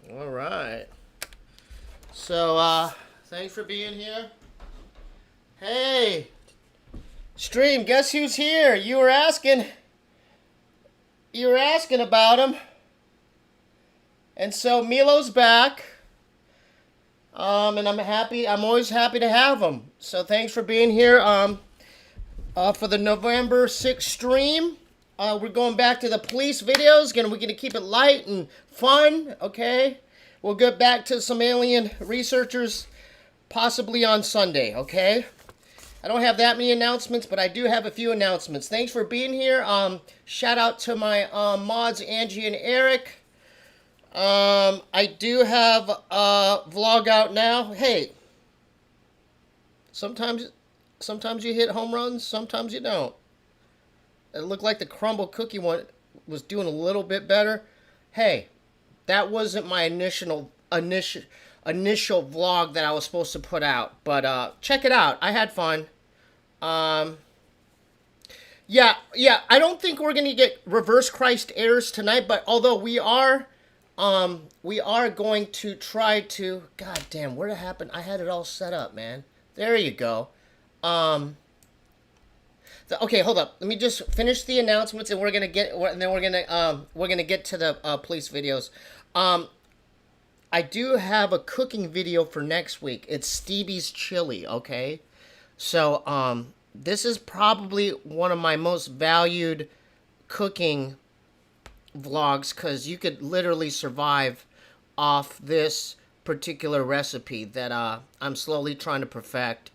All right. So, thanks for being here. Hey, Stream, guess who's here? You were asking about him. And so Milo's back. And I'm always happy to have him. So thanks for being here. For the November 6th stream. We're going back to the police videos. We're going to keep it light and fun, okay? We'll get back to some alien researchers possibly on Sunday, okay? I don't have that many announcements, but I do have a few announcements. Thanks for being here. Shout out to my mods, Angie and Eric. I do have a vlog out now. Hey, sometimes you hit home runs, sometimes you don't. It looked like the crumble cookie one was doing a little bit better. Hey, that wasn't my initial vlog that I was supposed to put out, but check it out. I had fun. Yeah, I don't think we're gonna get reverse Christ errors tonight, but although we are going to try to. God damn, where it happened? I had it all set up, man. There you go. Okay, hold up. Let me just finish the announcements, and we're gonna get to the police videos. I do have a cooking video for next week. It's Steebee's chili. Okay, so this is probably one of my most valued cooking vlogs because you could literally survive off this particular recipe that I'm slowly trying to perfect.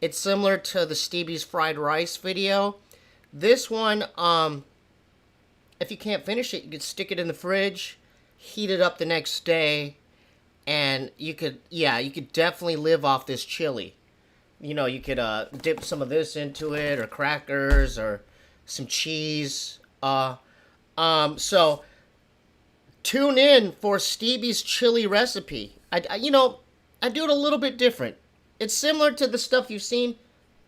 It's similar to the Steebee's fried rice video. This one, if you can't finish it, you could stick it in the fridge, heat it up the next day, and you could definitely live off this chili. You know, you could dip some of this into it, or crackers, or some cheese. So tune in for Steebee's chili recipe. I do it a little bit different. It's similar to the stuff you've seen.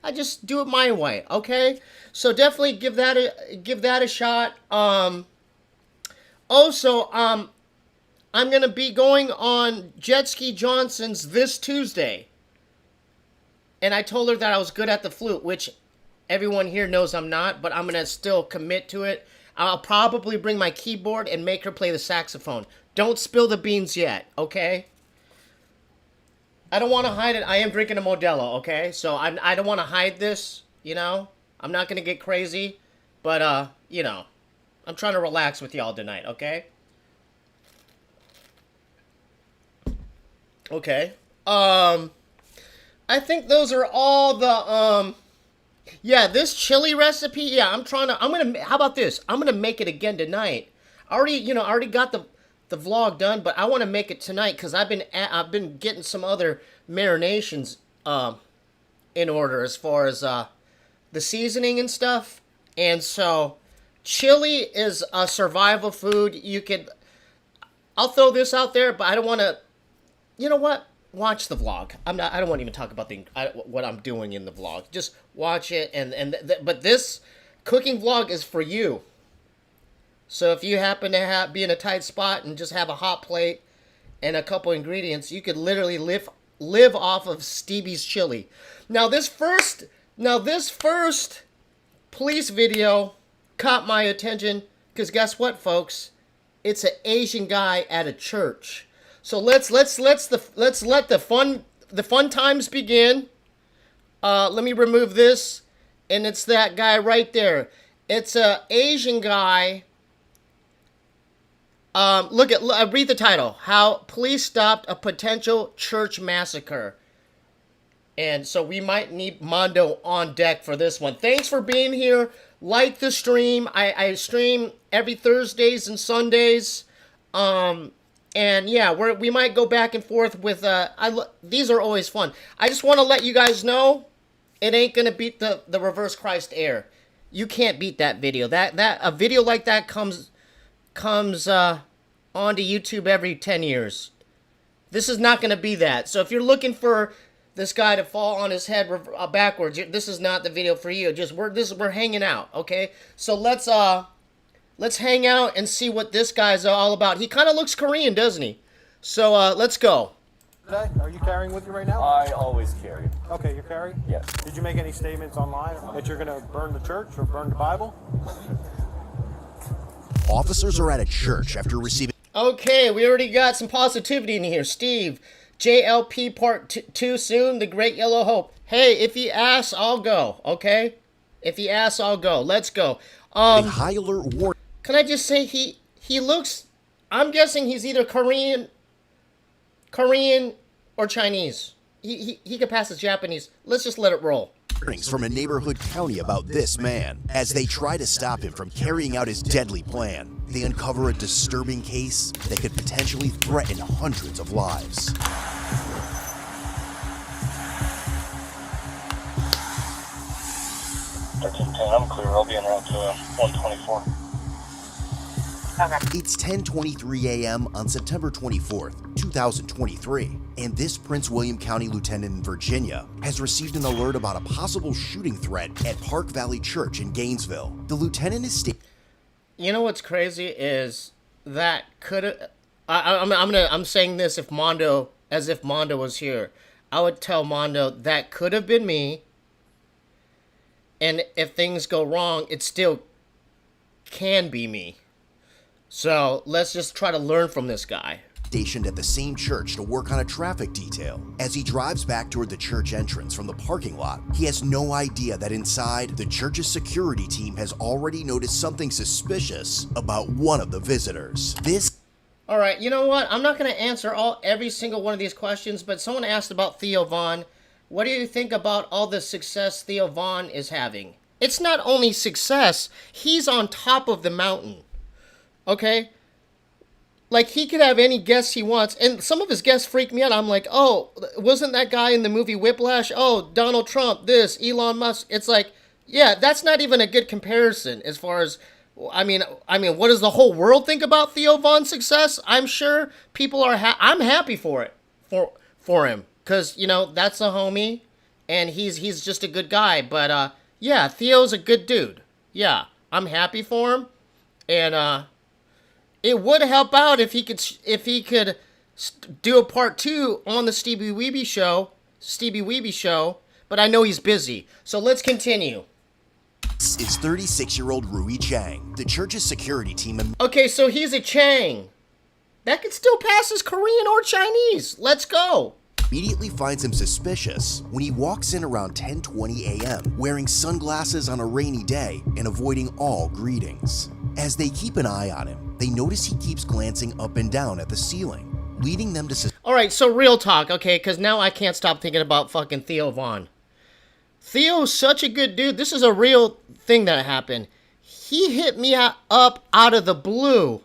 I just do it my way, okay? So definitely give that a shot. Also, I'm gonna be going on Jet Ski Johnson's this Tuesday, and I told her that I was good at the flute, which everyone here knows I'm not, but I'm gonna still commit to it. I'll probably bring my keyboard and make her play the saxophone. Don't spill the beans yet, okay? I don't want to hide it. I am drinking a Modelo, okay? So I don't want to hide this, you know? I'm not going to get crazy, but, I'm trying to relax with y'all tonight, okay? Okay. I think those are all the, yeah, this chili recipe, yeah, how about this? I'm going to make it again tonight. I already got the vlog done, but I want to make it tonight because I've been getting some other marinations in order as far as the seasoning and stuff. And so chili is a survival food. I'll throw this out there, but I don't want to. You know what? Watch the vlog. I don't want to even talk about what I'm doing in the vlog. Just watch it, but this cooking vlog is for you. So if you happen to be in a tight spot and just have a hot plate and a couple ingredients, you could literally live off of Steebee's chili. Now this first police video caught my attention because guess what, folks? It's an Asian guy at a church. So let's let the fun times begin. Let me remove this, and it's that guy right there. It's a Asian guy. Read the title. How Police Stopped a Potential Church Massacre. And so we might need Mondo on deck for this one. Thanks for being here. Like the stream. I stream every Thursdays and Sundays. And yeah, we might go back and forth with, these are always fun. I just want to let you guys know, it ain't going to beat the Reverse Christ Air. You can't beat that video. A video like that comes onto YouTube every 10 years. This is not going to be that. So if you're looking for this guy to fall on his head backwards, this is not the video for you. We're hanging out, okay? So let's hang out and see what this guy's all about. He kind of looks Korean, doesn't he? So let's go. Today? Are you carrying with you right now? I always carry. Okay, you're carrying? Yes. Did you make any statements online that you're going to burn the church or burn the Bible? Officers are at a church after receiving... Okay, we already got some positivity in here. Steve, JLP Part 2 soon, The Great Yellow Hope. Hey, if he asks, I'll go, okay? If he asks, I'll go. Let's go. high alert warning. Can I just say he looks... I'm guessing he's either Korean or Chinese. He could pass as Japanese. Let's just let it roll. Warnings from a neighborhood county about this man. As they try to stop him from carrying out his deadly plan, they uncover a disturbing case that could potentially threaten hundreds of lives. 1310, I'm clear. I'll be en route to 124. Okay. It's 10:23 a.m. on September 24th, 2023, and this Prince William County lieutenant in Virginia has received an alert about a possible shooting threat at Park Valley Church in Gainesville. The lieutenant is You know what's crazy is that could I'm saying this if Mondo was here. I would tell Mondo that could have been me. And if things go wrong, it still can be me. So let's just try to learn from this guy. Stationed at the same church to work on a traffic detail. As he drives back toward the church entrance from the parking lot, he has no idea that inside, the church's security team has already noticed something suspicious about one of the visitors. All right, you know what? I'm not going to answer every single one of these questions, but someone asked about Theo Von. What do you think about all the success Theo Von is having? It's not only success, he's on top of the mountain. Okay? Like, he could have any guests he wants, and some of his guests freak me out. I'm like, oh, wasn't that guy in the movie Whiplash? Oh, Donald Trump, this, Elon Musk. It's like, yeah, that's not even a good comparison as far as, I mean, what does the whole world think about Theo Von's success? I'm sure people are, I'm happy for it, for him, because, you know, that's a homie, and he's just a good guy, but, yeah, Theo's a good dude. Yeah, I'm happy for him, and, it would help out if he could do a part 2 on the Steebee Weebee show, but I know he's busy. So let's continue. This is 36-year-old Rui Chang, the church's security team. Okay, so he's a Chang. That could still pass as Korean or Chinese. Let's go. Immediately finds him suspicious when he walks in around 10:20 a.m. wearing sunglasses on a rainy day and avoiding all greetings. As they keep an eye on him, they notice he keeps glancing up and down at the ceiling, leading them to... Alright, so real talk, okay, because now I can't stop thinking about fucking Theo Von. Theo's such a good dude. This is a real thing that happened. He hit me up out of the blue.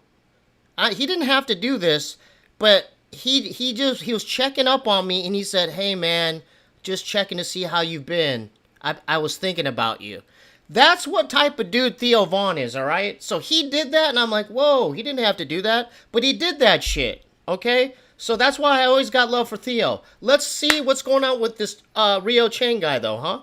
He didn't have to do this, but he was checking up on me, and he said, hey man, just checking to see how you've been. I was thinking about you. That's what type of dude Theo Von is, alright? So he did that, and I'm like, whoa, he didn't have to do that, but he did that shit, okay? So that's why I always got love for Theo. Let's see what's going on with this Rio Chang guy, though, huh?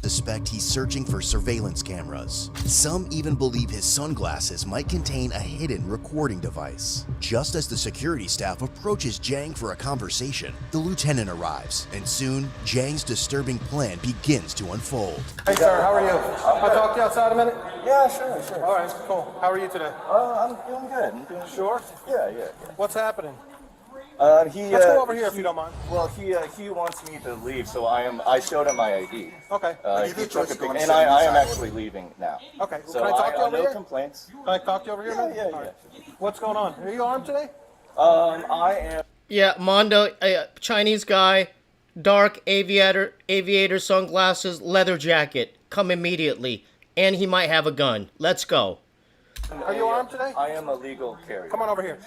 Suspect he's searching for surveillance cameras. Some even believe his sunglasses might contain a hidden recording device. Just as the security staff approaches Jang for a conversation, the lieutenant arrives, and soon, Jang's disturbing plan begins to unfold. Hey sir, how are you? I'll talk to you outside a minute? Yeah, sure. Alright, cool. How are you today? I'm doing good. I'm doing Sure? Yeah. What's happening? Let's go over here if you don't mind. Well, he wants me to leave, so I showed him my ID. Okay. He took a picture, and I am actually leaving now. Okay. So Can I talk to you over no here? complaints. Can I talk to you over here? Yeah. Right. What's going on? Are you armed today? I am. Yeah, Mondo, Chinese guy, dark aviator sunglasses, leather jacket. Come immediately. And he might have a gun. Let's go. Are you armed today? I am a legal carrier. Come on over here.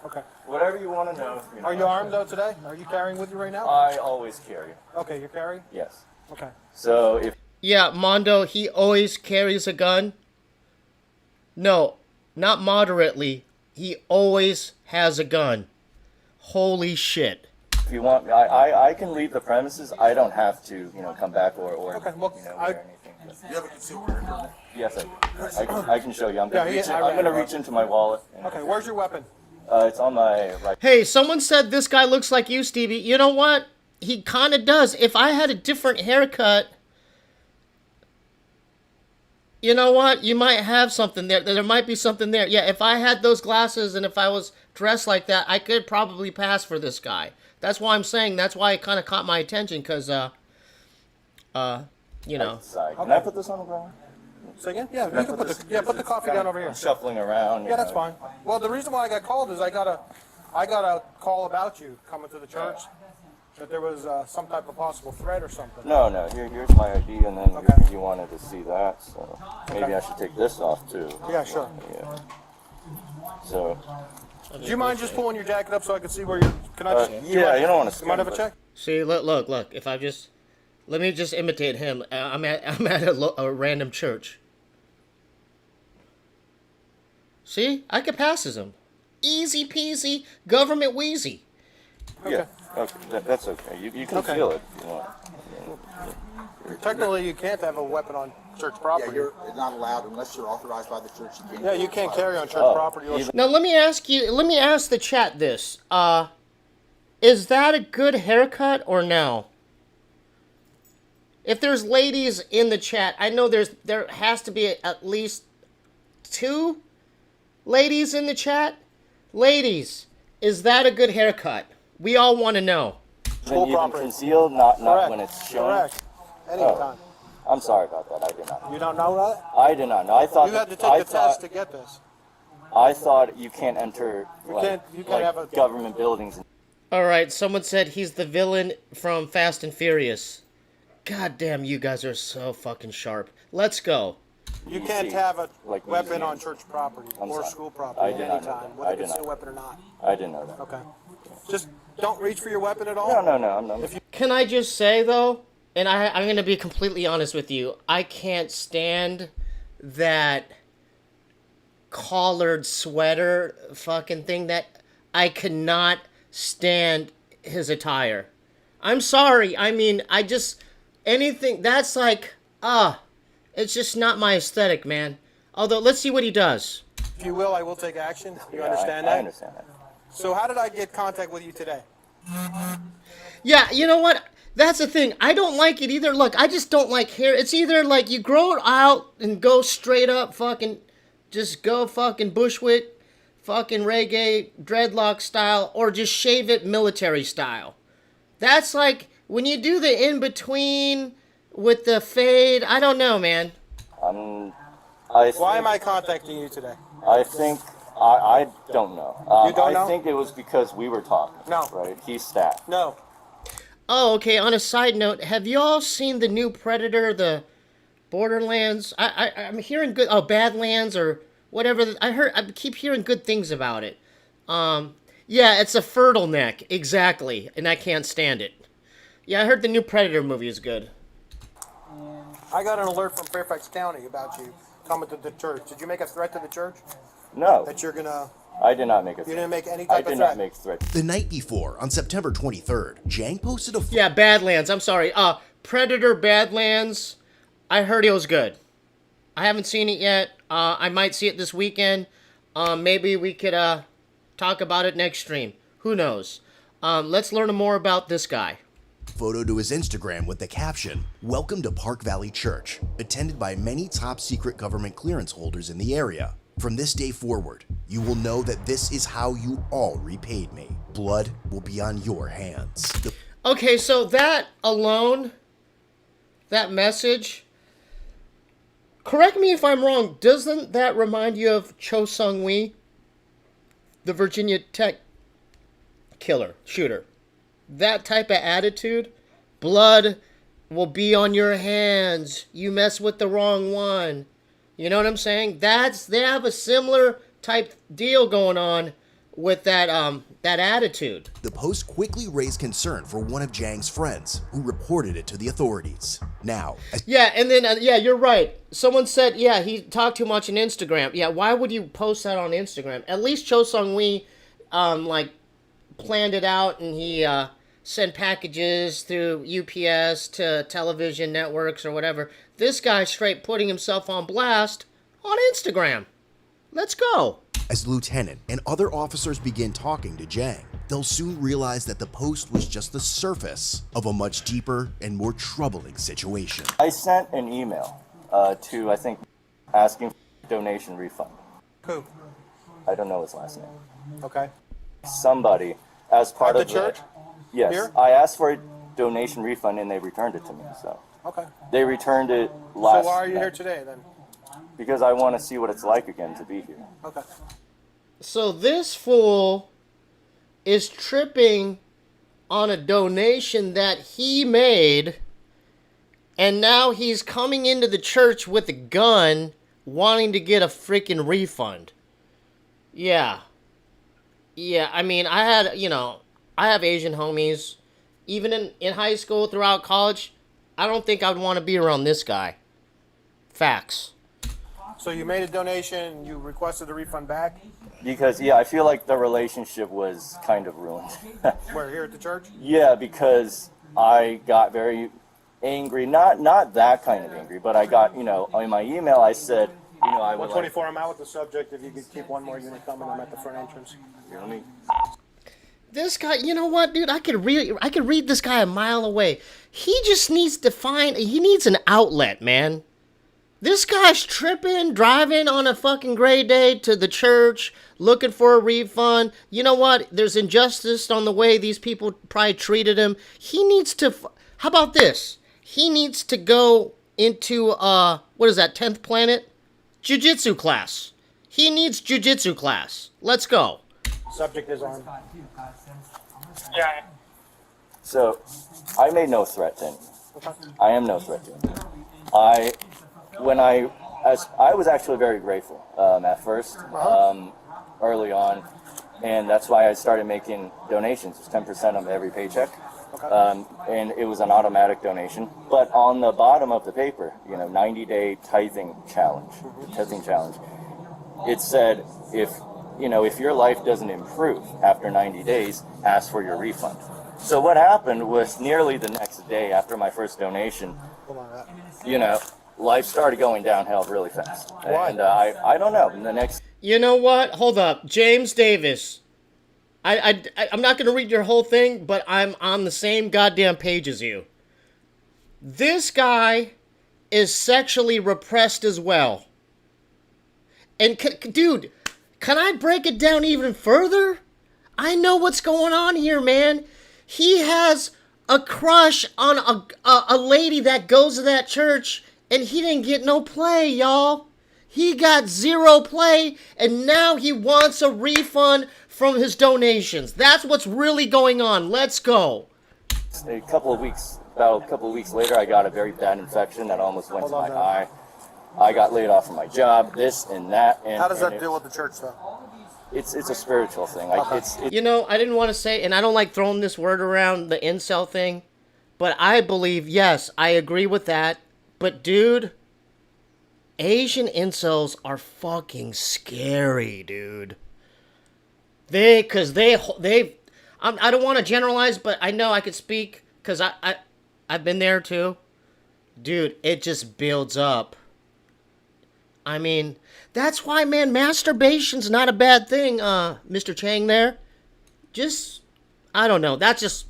Okay. Whatever you want to know. Are you armed though today? Are you carrying with you right now? I always carry. Okay, you're carrying? Yes. Okay. So if... Yeah, Mondo, he always carries a gun. No, not moderately. He always has a gun. Holy shit. If you want, I can leave the premises. I don't have to, come back or okay, well, wear anything. You have a concealed carry permit? Yes, I can show you. I'm gonna reach into my wallet. Okay, where's your weapon? It's on my right. Hey, someone said this guy looks like you, Stevie. You know what? He kind of does. If I had a different haircut, you know what? You might have something there. There might be something there. Yeah, if I had those glasses and if I was dressed like that, I could probably pass for this guy. That's why I'm saying. That's why it kind of caught my attention, because, you know. Side. Can I put this on the ground? Say again? Yeah, you can put the coffee down over here. Shuffling around. Yeah, that's fine. Well, the reason why I got called is I got a call about you coming to the church, that there was some type of possible threat or something. No. Here's my ID, and then Okay. you wanted to see that, so maybe I should take this off too. Yeah, sure. Yeah. So. Do you mind just pulling your jacket up so I can see where you're? Can I? Just, Yeah, you don't want to. You mind have a check? See, look. If I just, let me just imitate him. I'm at a random church. See, I could pass as him. Easy peasy, government wheezy. Yeah. Okay. That's okay. You can Okay. feel it if you want. Technically, you can't have a weapon on church property. Yeah, you're not allowed unless you're authorized by the church. Yeah, you can't carry on church property. Or Now let me ask the chat this. Is that a good haircut or no? If there's ladies in the chat, I know there has to be at least 2 ladies in the chat. Ladies, is that a good haircut? We all want to know. Then you can property. conceal, not Correct. when it's shown. Correct. Anytime. I'm sorry about that. I did not. You don't know that? I did not know. I thought You had to I take the thought- test to get this. I thought you can't enter You can't have a government buildings. All right, someone said he's the villain from Fast and Furious. God damn, you guys are so fucking sharp. Let's go. You can't have a Like weapon museum. on church property I'm or sorry. school I property did not know anytime, that. whether I did it's a not. weapon or not. I didn't know that. Okay. Just don't reach for your weapon at all. No. I'm not. Can I just say, though, and I'm going to be completely honest with you, I can't stand that collared sweater fucking thing. That I cannot stand his attire. I'm sorry. I mean, anything that's like, it's just not my aesthetic, man. Although, let's see what he does. If you will, I will take action. You Yeah, understand I that? understand that. So how did I get contact with you today? Yeah, you know what? That's the thing. I don't like it either. Look, I just don't like hair. It's either like you grow it out and go straight up fucking, just go fucking Bushwick, fucking reggae, dreadlock style, or just shave it military style. That's like, when you do the in-between with the fade, I don't know, man. Why am I contacting you today? I think I don't know. You don't know? I think it was because we were talking. No. Right? He's staff. No. Oh, okay, on a side note, have y'all seen the new Predator, the Borderlands? I'm hearing good, Badlands or whatever. I keep hearing good things about it. Yeah, it's a fertile neck, exactly, and I can't stand it. Yeah, I heard the new Predator movie is good. I got an alert from Fairfax County about you coming to the church. Did you make a threat to the church? No. That you're gonna... I did not make a threat. You didn't make any I type of did threat? not make threats. The night before, on September 23rd, Jang posted a Yeah, Badlands, I'm sorry. Predator Badlands, I heard it was good. I haven't seen it yet. I might see it this weekend. Maybe we could talk about it next stream. Who knows? Let's learn more about this guy. photo to his Instagram with the caption, "Welcome to Park Valley Church, attended by many top secret government clearance holders in the area. From this day forward, you will know that this is how you all repaid me. Blood will be on your hands." Okay, so that alone, that message, correct me if I'm wrong, doesn't that remind you of Cho Sung-wi, the Virginia Tech shooter? That type of attitude, blood will be on your hands, you mess with the wrong one. You know what I'm saying? They have a similar type deal going on with that attitude. The post quickly raised concern for one of Jang's friends, who reported it to the authorities. Now, Yeah, and then, yeah, you're right. Someone said, yeah, he talked too much on Instagram. Yeah, why would you post that on Instagram? At least Cho Sung-wi, planned it out, and he, sent packages through UPS to television networks or whatever. This guy's straight putting himself on blast on Instagram. Let's go. As Lieutenant and other officers begin talking to Jang, they'll soon realize that the post was just the surface of a much deeper and more troubling situation. I sent an email to, I think, asking for a donation refund. Who? I don't know his last name. Okay. Somebody, as part At of the church? Yes, Here? I asked for a donation refund and they returned it to me. So Okay. they returned it last. So why are you night. here today then? Because I want to see what it's like again to be here. Okay. So this fool is tripping on a donation that he made, and now he's coming into the church with a gun wanting to get a freaking refund. Yeah. I mean, I have Asian homies. Even in high school, throughout college, I don't think I'd want to be around this guy. Facts. So you made a donation, you requested a refund back? Because, yeah, I feel like the relationship was kind of ruined. Where, here at the church? Yeah, because I got very angry. Not that kind of angry, but I got, in my email I said, I would 124, I'm out with the subject. If you could keep one more unit coming, I'm at the front entrance. Let me. This guy, you know what, dude? I could read this guy a mile away. He just needs to he needs an outlet, man. This guy's tripping, driving on a fucking gray day to the church, looking for a refund. You know what? There's injustice on the way these people probably treated him. He needs to, how about this? He needs to go into, what is that, 10th planet? Jiu-jitsu class. He needs jiu-jitsu class. Let's go. Subject is on. Yeah. So, I made no threat to anyone. I am no threat to anyone. I was actually very grateful at first, early on, and that's why I started making donations. It's 10% of every paycheck, and it was an automatic donation. But on the bottom of the paper, 90-day tithing challenge, it said if your life doesn't improve after 90 days, ask for your refund. So what happened was nearly the next day after my first donation, life started going downhill really fast. Why? And I don't know. The next. You know what? Hold up. James Davis. I'm not going to read your whole thing, but I'm on the same goddamn page as you. This guy is sexually repressed as well. And, dude, can I break it down even further? I know what's going on here, man. He has a crush on a lady that goes to that church, and he didn't get no play, y'all. He got 0 play, and now he wants a refund from his donations. That's what's really going on. Let's go. About a couple of weeks later, I got a very bad infection that almost went to my eye. I got laid off from my job, this and that. And How does that deal with the church, though? It's a spiritual thing. It's You know, I didn't want to say, and I don't like throwing this word around, the incel thing, but I believe, yes, I agree with that. But, dude, Asian incels are fucking scary, dude. I don't want to generalize, but I know I could speak, because I've been there, too. Dude, it just builds up. I mean, that's why, man, masturbation's not a bad thing, Mr. Chang there. Just, I don't know. That's just,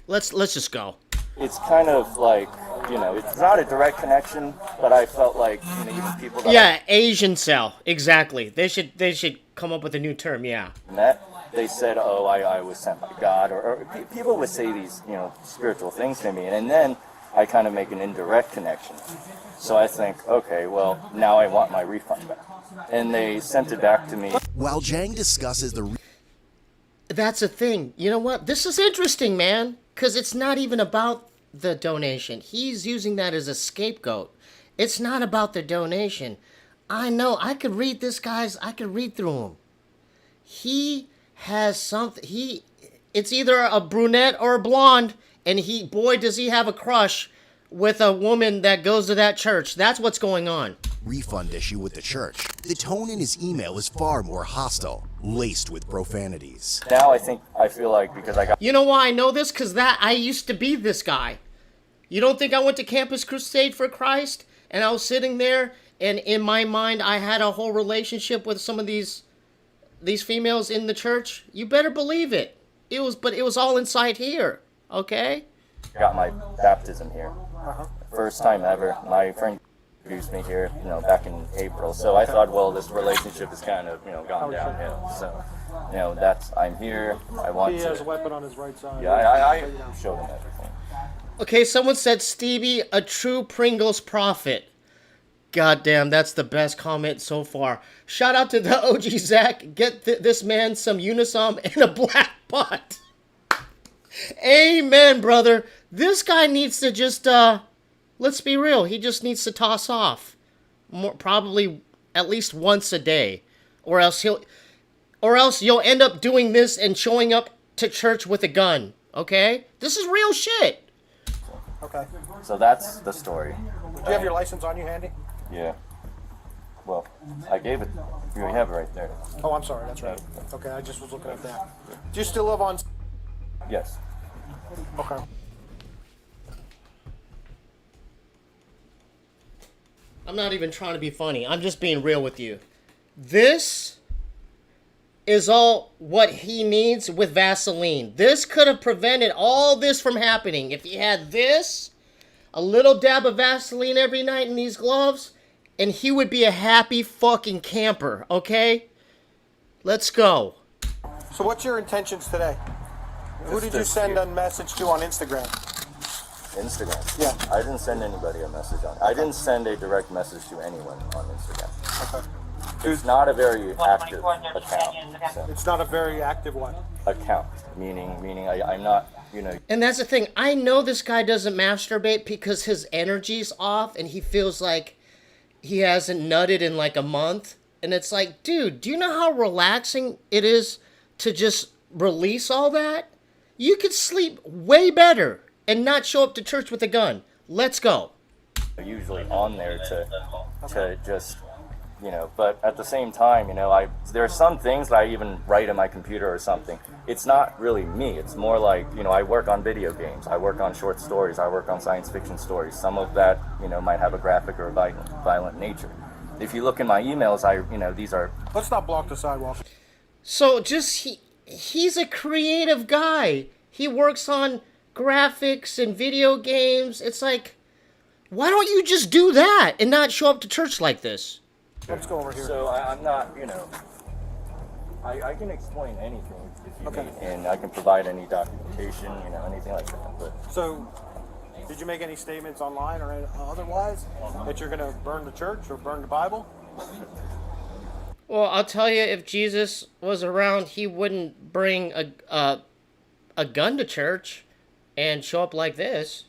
let's just go. It's kind of like, it's not a direct connection, but I felt like, even people that Yeah, Asian cell, exactly. They should come up with a new term, yeah. I met, they said, oh, I was sent by God, or people would say these, spiritual things to me, and then I kind of make an indirect connection. So I think, okay, well, now I want my refund back. And they sent it back to me. While Jang discusses That's the thing. You know what? This is interesting, man, because it's not even about the donation. He's using that as a scapegoat. It's not about the donation. I know. I could read through him. He has something. It's either a brunette or a blonde, and boy, does he have a crush with a woman that goes to that church. That's what's going on. refund issue with the church, the tone in his email is far more hostile, laced with profanities. Now I feel like because I got. You know why I know this? Because I used to be this guy. You don't think I went to Campus Crusade for Christ? And I was sitting there, and in my mind, I had a whole relationship with some of these these females in the church? You better believe it. But it was all inside here. Okay? Got my baptism here. First time ever. My friend introduced me here, back in April. So I thought, well, this relationship has kind of, gone downhill. So, I'm here. I want He to. has a weapon on his right side. Yeah, I showed him everything. Okay, someone said Steebee, a true Pringles prophet. Goddamn, that's the best comment so far. Shout out to the OG Zach. Get this man some Unisom and a black butt. Amen, brother. This guy needs to just, let's be real. He just needs to toss off. Probably at least once a day. Or else you'll end up doing this and showing up to church with a gun. Okay? This is real shit. Okay. So that's the story. Do you have your license on you handy? Yeah. Well, I gave it. You have it right there. Oh, I'm sorry. That's right. Okay, I just was looking at that. Do you still live on? Yes. Okay. I'm not even trying to be funny. I'm just being real with you. This is all what he needs with Vaseline. This could have prevented all this from happening. If he had this, a little dab of Vaseline every night in these gloves, and he would be a happy fucking camper, okay? Let's go. So what's your intentions today? Who did you send a message to on Instagram? Instagram? Yeah. I didn't send anybody a message on. I didn't send a direct message to anyone on Instagram. Okay. It's not a very active account. So. It's not a very active one. Account, meaning I'm not, And that's the thing. I know this guy doesn't masturbate because his energy's off and he feels like he hasn't nutted in like a month. And it's like, dude, do you know how relaxing it is to just release all that? You could sleep way better and not show up to church with a gun. Let's go. usually on there to just, but at the same time, there are some things that I even write in my computer or something. It's not really me. It's more like, I work on video games. I work on short stories. I work on science fiction stories. Some of that, might have a graphic or a violent nature. If you look in my emails, these are... Let's not block the sidewalk. So he's a creative guy. He works on graphics and video games. It's like, why don't you just do that and not show up to church like this? Let's go over here. So I'm not, I can explain anything if you need, and I can provide any documentation, anything like that. But So, did you make any statements online or otherwise that you're going to burn the church or burn the Bible? Well, I'll tell you, if Jesus was around, he wouldn't bring a gun to church and show up like this,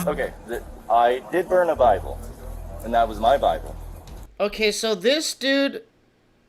Okay, I did burn a Bible, and that was my Bible. Okay, so this dude...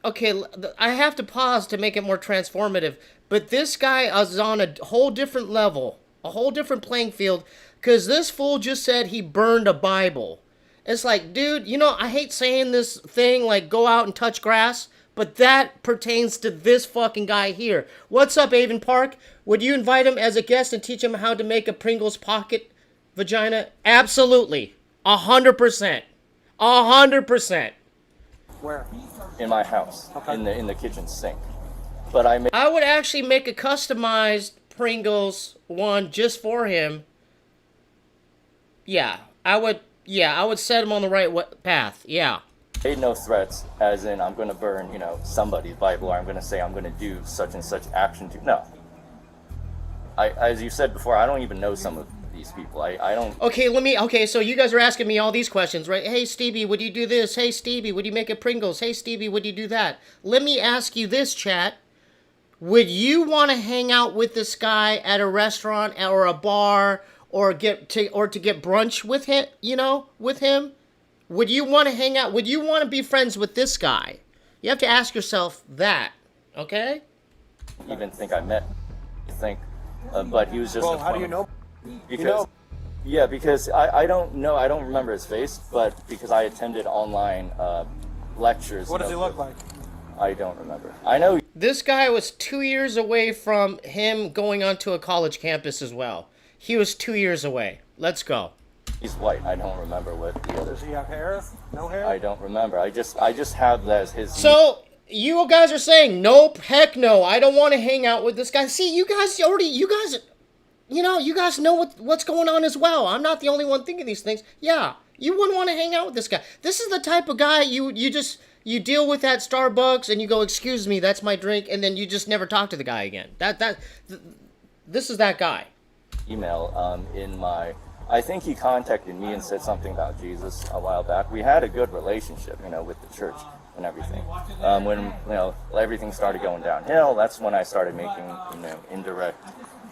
Okay, I have to pause to make it more transformative, but this guy is on a whole different level, a whole different playing field, because this fool just said he burned a Bible. It's like, dude, I hate saying this thing, like, go out and touch grass, but that pertains to this fucking guy here. What's up, Avon Park? Would you invite him as a guest and teach him how to make a Pringles pocket vagina? Absolutely. 100%. 100%. Where? In my house, in the kitchen sink. But I would actually make a customized Pringles one just for him. Yeah, I would set him on the right path. Yeah. made no threats, as in I'm going to burn, somebody's Bible, or I'm going to say I'm going to do such and such action to. No. As you said before, I don't even know some of these people. I don't. Okay, so you guys are asking me all these questions, right? Hey, Steebee, would you do this? Hey, Steebee, would you make a Pringles? Hey, Steebee, would you do that? Let me ask you this, chat. Would you want to hang out with this guy at a restaurant or a bar or to get brunch with him, with him? Would you want to hang out? Would you want to be friends with this guy? You have to ask yourself that, okay? Even think I met. But he was just. Well, how do you know? Because, yeah, because I don't know. I don't remember his face, but because I attended online lectures. What does he look like? I don't remember. I know. This guy was 2 years away from him going onto a college campus as well. He was 2 years away. Let's go. He's white. I don't remember what the other. Does he have hair? No hair? I don't remember. I just have that as his. So you guys are saying nope, heck no, I don't want to hang out with this guy. See, you guys know what's going on as well. I'm not the only one thinking these things. Yeah, you wouldn't want to hang out with this guy. This is the type of guy you deal with at Starbucks and you go, excuse me, that's my drink, and then you just never talk to the guy again. This is that guy. Email in my. I think he contacted me and said something about Jesus a while back. We had a good relationship, with the church and everything. When everything started going downhill, that's when I started making indirect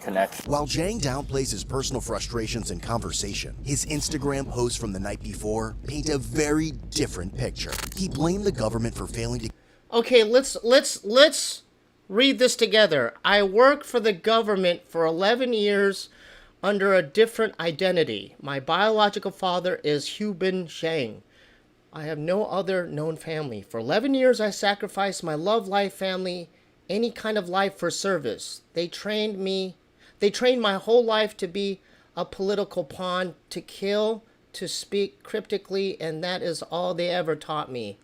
connections. While Jang downplays his personal frustrations in conversation, his Instagram posts from the night before paint a very different picture. He blamed the government for failing to... Okay, let's read this together. I worked for the government for 11 years under a different identity. My biological father is Hubin Shang. I have no other known family. For 11 years, I sacrificed my love life, family, any kind of life for service. They trained my whole life to be a political pawn, to kill, to speak cryptically, and that is all they ever taught me.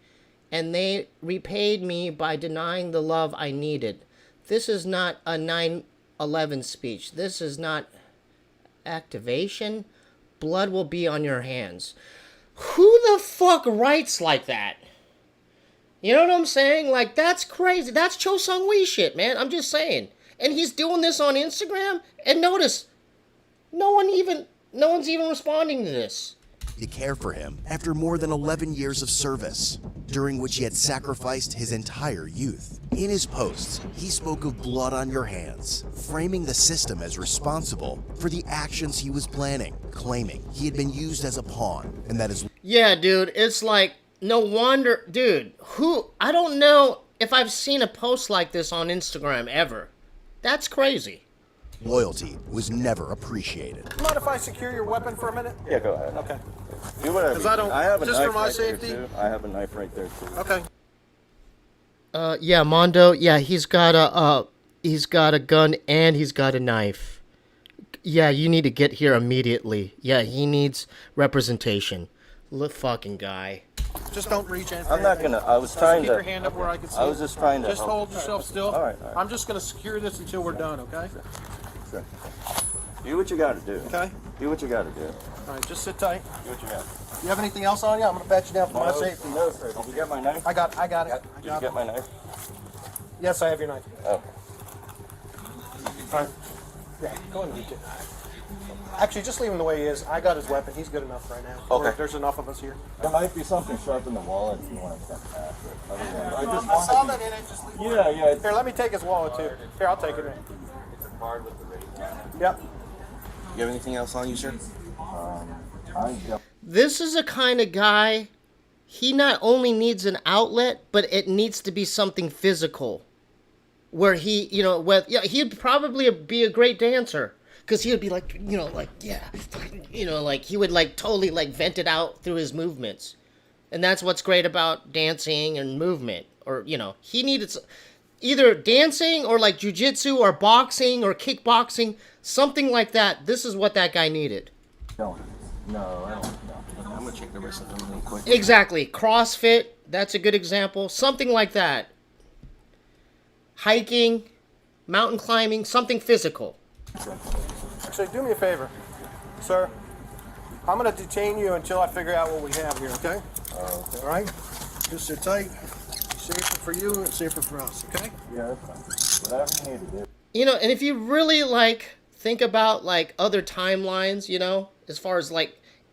And they repaid me by denying the love I needed. This is not a 9/11 speech. This is not activation. Blood will be on your hands. Who the fuck writes like that? You know what I'm saying? Like, that's crazy. That's Cho Sung-hui shit, man. I'm just saying. And he's doing this on Instagram, and notice, no one's even responding to this. to care for him after more than 11 years of service, during which he had sacrificed his entire youth. In his posts, he spoke of blood on your hands, framing the system as responsible for the actions he was planning, claiming he had been used as a pawn, and that his... Yeah, dude, it's like, no wonder, dude, I don't know if I've seen a post like this on Instagram ever. That's crazy. Loyalty was never appreciated. Mind if I secure your weapon for a minute? Yeah, go ahead. Okay. Do whatever. 'Cause I don't- have a just knife for my right safety? there, too. I have a knife right there too. Okay. Yeah, Mondo, yeah, he's got a gun and he's got a knife. Yeah, you need to get here immediately. Yeah, he needs representation. Look, fucking guy. Just don't reach in. I'm not gonna. I was trying Keep to. your hand up where I can see. I was just trying to. Just help. hold yourself still. All right. I'm just gonna secure this until we're done, okay? Sure. Do what you got to do. Okay. Do what you got to do. All right, just sit tight. Do what you got. You have anything else on you? I'm gonna pat you down for my safety. No, sir. Did you get my knife? I got it. Did you get my knife? Yes, I have your knife. Oh. All right. Yeah, go ahead and reach it. Actually, just leave him the way he is. I got his weapon. He's good enough right now. Okay. There's enough of us here. There might be something sharp in the wallet if you want to step past it. I just I saw wanted that in it. Just leave it. to. Yeah. It's Here, let me take his wallet too. Here, I'll take it. it's a card with the rate on it. Yep. You have anything else on you, sir? I don't. This is a kind of guy, he not only needs an outlet, but it needs to be something physical. Where he, he'd probably be a great dancer. Because he would be like, he would like totally like vent it out through his movements. And that's what's great about dancing and movement. Or, he needed either dancing or like jujitsu or boxing or kickboxing, something like that. This is what that guy needed. No, I don't. No. I'm gonna check the rest of them really quick. Exactly. CrossFit, that's a good example. Something like that. Hiking, mountain climbing, something physical. Actually, do me a favor, sir. I'm going to detain you until I figure out what we have here, okay? Okay. All right? Just sit tight. Safer for you and safer for us, okay? Yeah, that's fine. Whatever you need to do. And if you really think about other timelines, as far as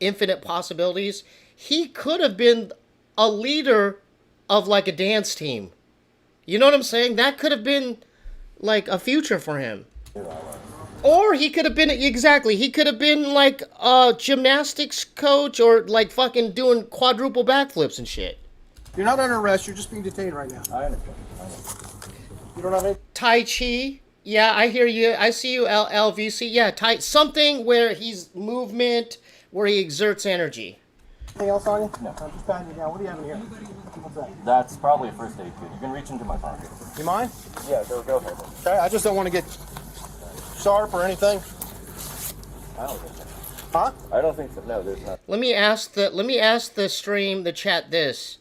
infinite possibilities, he could have been a leader of a dance team. You know what I'm saying? That could have been a future for him. Or he could have been, he could have been a gymnastics coach or fucking doing quadruple backflips and shit. You're not under arrest. You're just being detained right now. I understand. You don't have any... Tai Chi. Yeah, I hear you. I see you, LVC. Yeah, something where he's movement, where he exerts energy. Anything else on you? No. I'm just patting you down. What do you have in here? What's that? That's probably a first aid kit. You can reach into my pocket. You mind? Yeah, go ahead. Okay, I just don't want to get sharp or anything. I don't think so. Huh? I don't think so. No, there's not. Let me ask the chat this.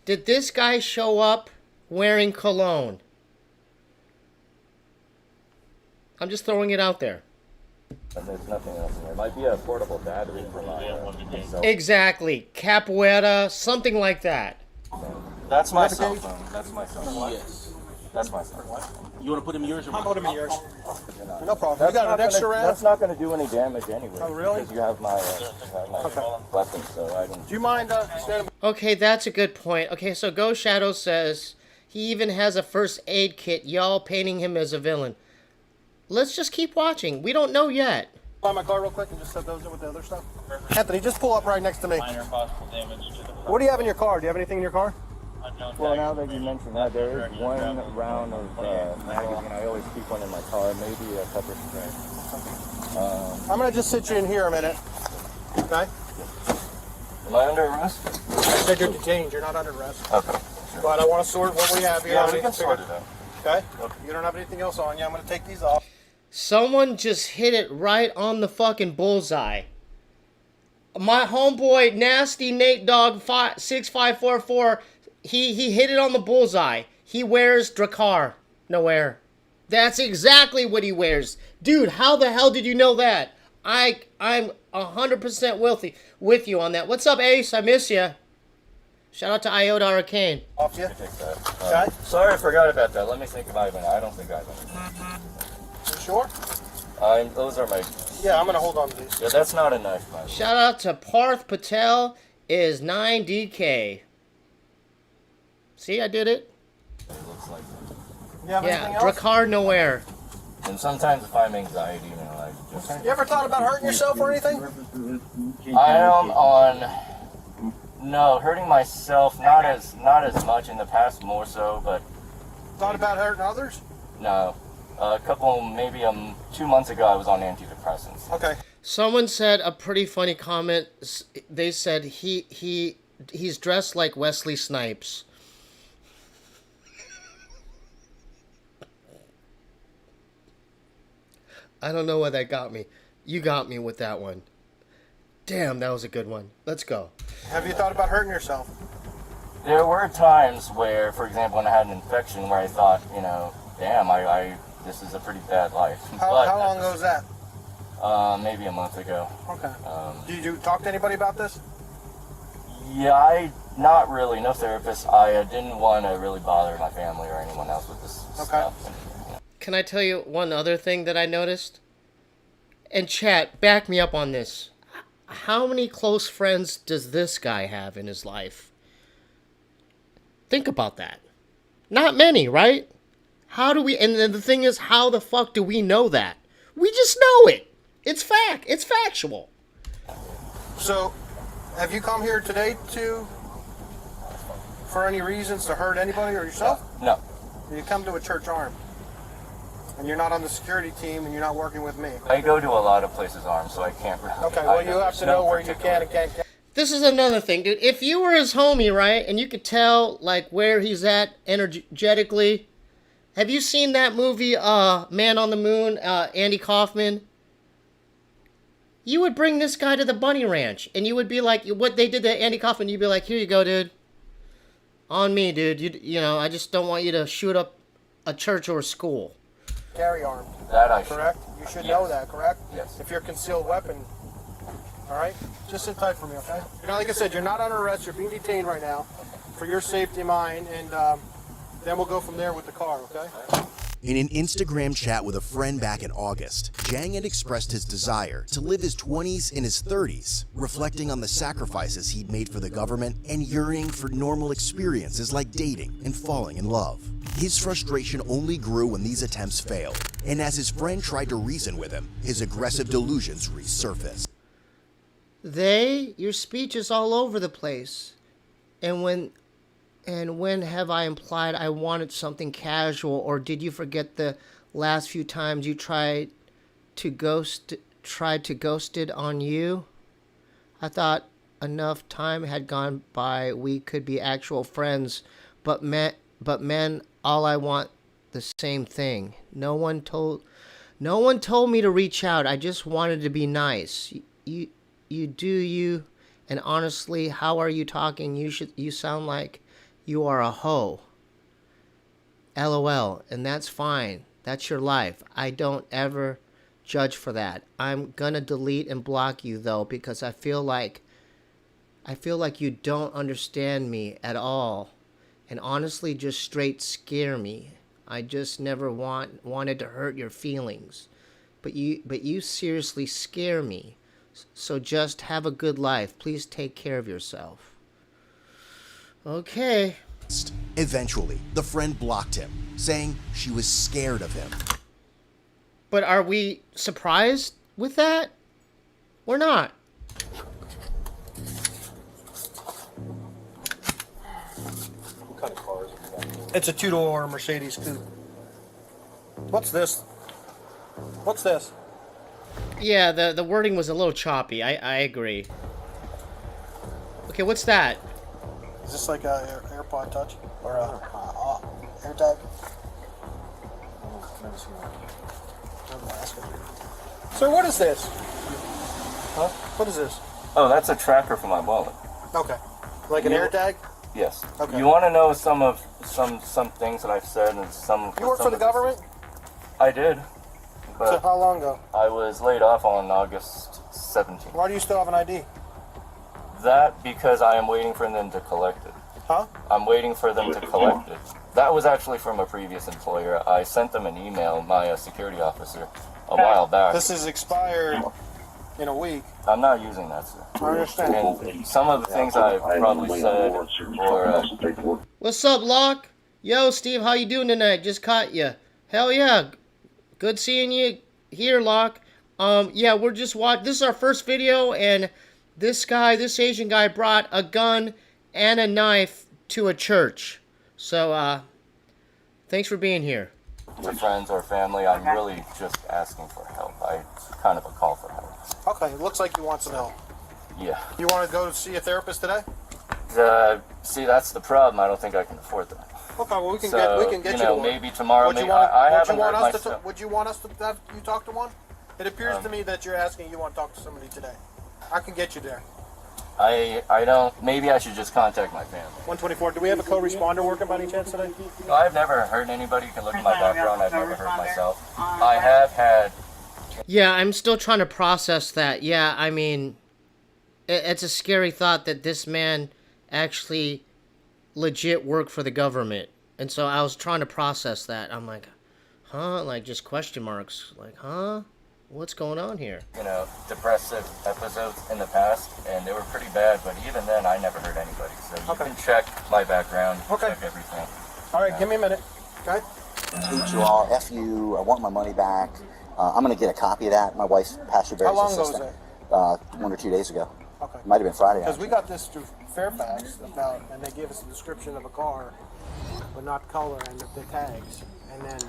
Did this guy show up wearing cologne? I'm just throwing it out there. And there's nothing else in there. It might be a portable battery for my cell. Exactly. Capoeira, something like that. That's my cell phone. That's my cell phone. Yes. That's my cell phone. You want to put him in yours or I'll mine? put them in yours. No problem. You got an extra round? That's not going to do any damage anyway. Oh, really? Because you have my, weapon, so I don't. Do you mind standing? Okay, that's a good point. Okay, so Ghost Shadow says he even has a first aid kit, y'all painting him as a villain. Let's just keep watching. We don't know yet. Buy my car real quick and just set those in with the other stuff. Anthony, just pull up right next to me. Minor possible damage to the What do you have in your car? Do you have anything in your car? unknown Well, tag. now that you mention that, there is one round of magazine. I always keep one in my car, maybe a pepper spray. I'm gonna just sit you in here a minute. Okay? Am I under arrest? I said you're detained. You're not under arrest. Okay. But I want to sort what we have here. Yeah, I we need can to figure- sort it out. Okay? You don't have anything else on you. I'm gonna take these off. Someone just hit it right on the fucking bullseye. My homeboy, Nasty Nate Dog 6544, he hit it on the bullseye. He wears Drakkar Nowhere. That's exactly what he wears. Dude, how the hell did you know that? I'm 100% with you on that. What's up, Ace? I miss you. Shout out to Iota Arcane. Off you. Take that. Okay? Sorry, I forgot about that. Let me think about it. I don't think I have You sure? any. Those are my. Yeah, I'm gonna hold on to these. Yeah, that's not a knife, man. Shout out to Parth Patel is 9DK. See, I did it. It looks like that. You have anything Yeah, else? Drakkar Nowhere. And sometimes if I have anxiety, I just. You ever thought about hurting yourself or anything? I am on. No, hurting myself not as much in the past, more so, but Thought about hurting others? no. A couple, maybe 2 months ago, I was on antidepressants. Okay. Someone said a pretty funny comment. They said he's dressed like Wesley Snipes. I don't know why that got me. You got me with that one. Damn, that was a good one. Let's go. Have you thought about hurting yourself? There were times where, for example, when I had an infection, where I thought, damn, this is a pretty bad life. How long ago was that? Maybe a month ago. Okay. Did you talk to anybody about this? Yeah, not really. No therapist. I didn't want to really bother my family or anyone else with this stuff. And, Can I tell you one other thing that I noticed? And chat, back me up on this. How many close friends does this guy have in his life? Think about that. Not many, right? How do we, and then the thing is, how the fuck do we know that? We just know it. It's fact. It's factual. So, have you come here today for any reasons to hurt anybody or yourself? no. You come to a church armed, and you're not on the security team, and you're not working with me. I go to a lot of places armed, so I can't really. Okay, well, you have to know where you can and can't. This is another thing, dude. If you were his homie, right, and you could tell, like, where he's at energetically. Have you seen that movie, Man on the Moon, Andy Kaufman? You would bring this guy to the bunny ranch, and you would be like, what they did to Andy Kaufman, you'd be like, here you go, dude. On me, dude. You know, I just don't want you to shoot up a church or a school. Carry armed, That I should. correct? You should know that, correct? Yes. If you're a concealed weapon, all right? Just sit tight for me, okay? Like I said, you're not under arrest. You're being detained right now for your safety and mine, and then we'll go from there with the car, okay? In an Instagram chat with a friend back in August, Jang had expressed his desire to live his 20s in his 30s, reflecting on the sacrifices he'd made for the government and yearning for normal experiences like dating and falling in love. His frustration only grew when these attempts failed, and as his friend tried to reason with him, his aggressive delusions resurfaced. Your speech is all over the place. And when have I implied I wanted something casual, or did you forget the last few times you tried to ghosted on you? I thought enough time had gone by we could be actual friends, but men, all I want the same thing. No one told me to reach out. I just wanted to be nice. you do you, and honestly, how are you talking? You sound like you are a hoe. LOL, and that's fine. That's your life. I don't ever judge for that. I'm gonna delete and block you though, because I feel like you don't understand me at all, and honestly just straight scare me. I just never wanted to hurt your feelings, but you seriously scare me. So just have a good life. Please take care of yourself. Okay. Eventually, the friend blocked him, saying she was scared of him. But are we surprised with that? We're not. What kind of car is it? It's a two-door Mercedes coupe. What's this? What's this? Yeah, the wording was a little choppy. I agree. Okay, what's that? Is this like a AirPod Touch or a AirTag? Sir, what is this? Huh? What is this? Oh, that's a tracker for my wallet. Okay, like an AirTag. Yes. Okay. You want to know some things that I've said and some. You work for the government? I did, So but how long ago? I was laid off on August 17th. Why do you still have an ID? That because I am waiting for them to collect it. Huh? I'm waiting for them to collect it. That was actually from a previous employer. I sent them an email, my security officer, a while back. This is expired in a week. I'm not using that, sir. I understand. And some of the things I've probably said or What's up, Locke? Yo, Steve, how you doing tonight? Just caught you. Hell yeah. Good seeing you here, Locke. Yeah, we're just watching. This is our first video, and this Asian guy brought a gun and a knife to a church. So, thanks for being here. to friends or family. I'm really just asking for help. It's kind of a call for help. Okay, it looks like you want some help. Yeah. You want to go see a therapist today? See, that's the problem. I don't think I can afford that. Okay, well we can So, get you you know, to one. maybe tomorrow. Would you Maybe want, I would you haven't want heard us to myself. would you want us to have you talk to one? It appears to me that you're asking you want to talk to somebody today. I can get you there. I don't. Maybe I should just contact my family. 124. Do we have a co-responder working by any chance today? No, I've never hurt anybody. You can look at my background. I've never hurt myself. I have had. Yeah, I'm still trying to process that. Yeah, I mean, it's a scary thought that this man actually legit worked for the government. And so I was trying to process that. I'm like, huh? Like, just question marks. Like, huh? What's going on here? You know, depressive episodes in the past, and they were pretty bad. But even then, I never hurt anybody. So you can check my background. Okay. Check everything. All right, give me a minute. Okay. Hate you all. F you. I want my money back. I'm going to get a copy of that. My wife's Pastor Barry's How long ago assistant. was 1 or 2 days ago. Okay. Might have been Friday. Because we actually. got this through Fairfax and they gave us a description of a car, but not color and the tags. And then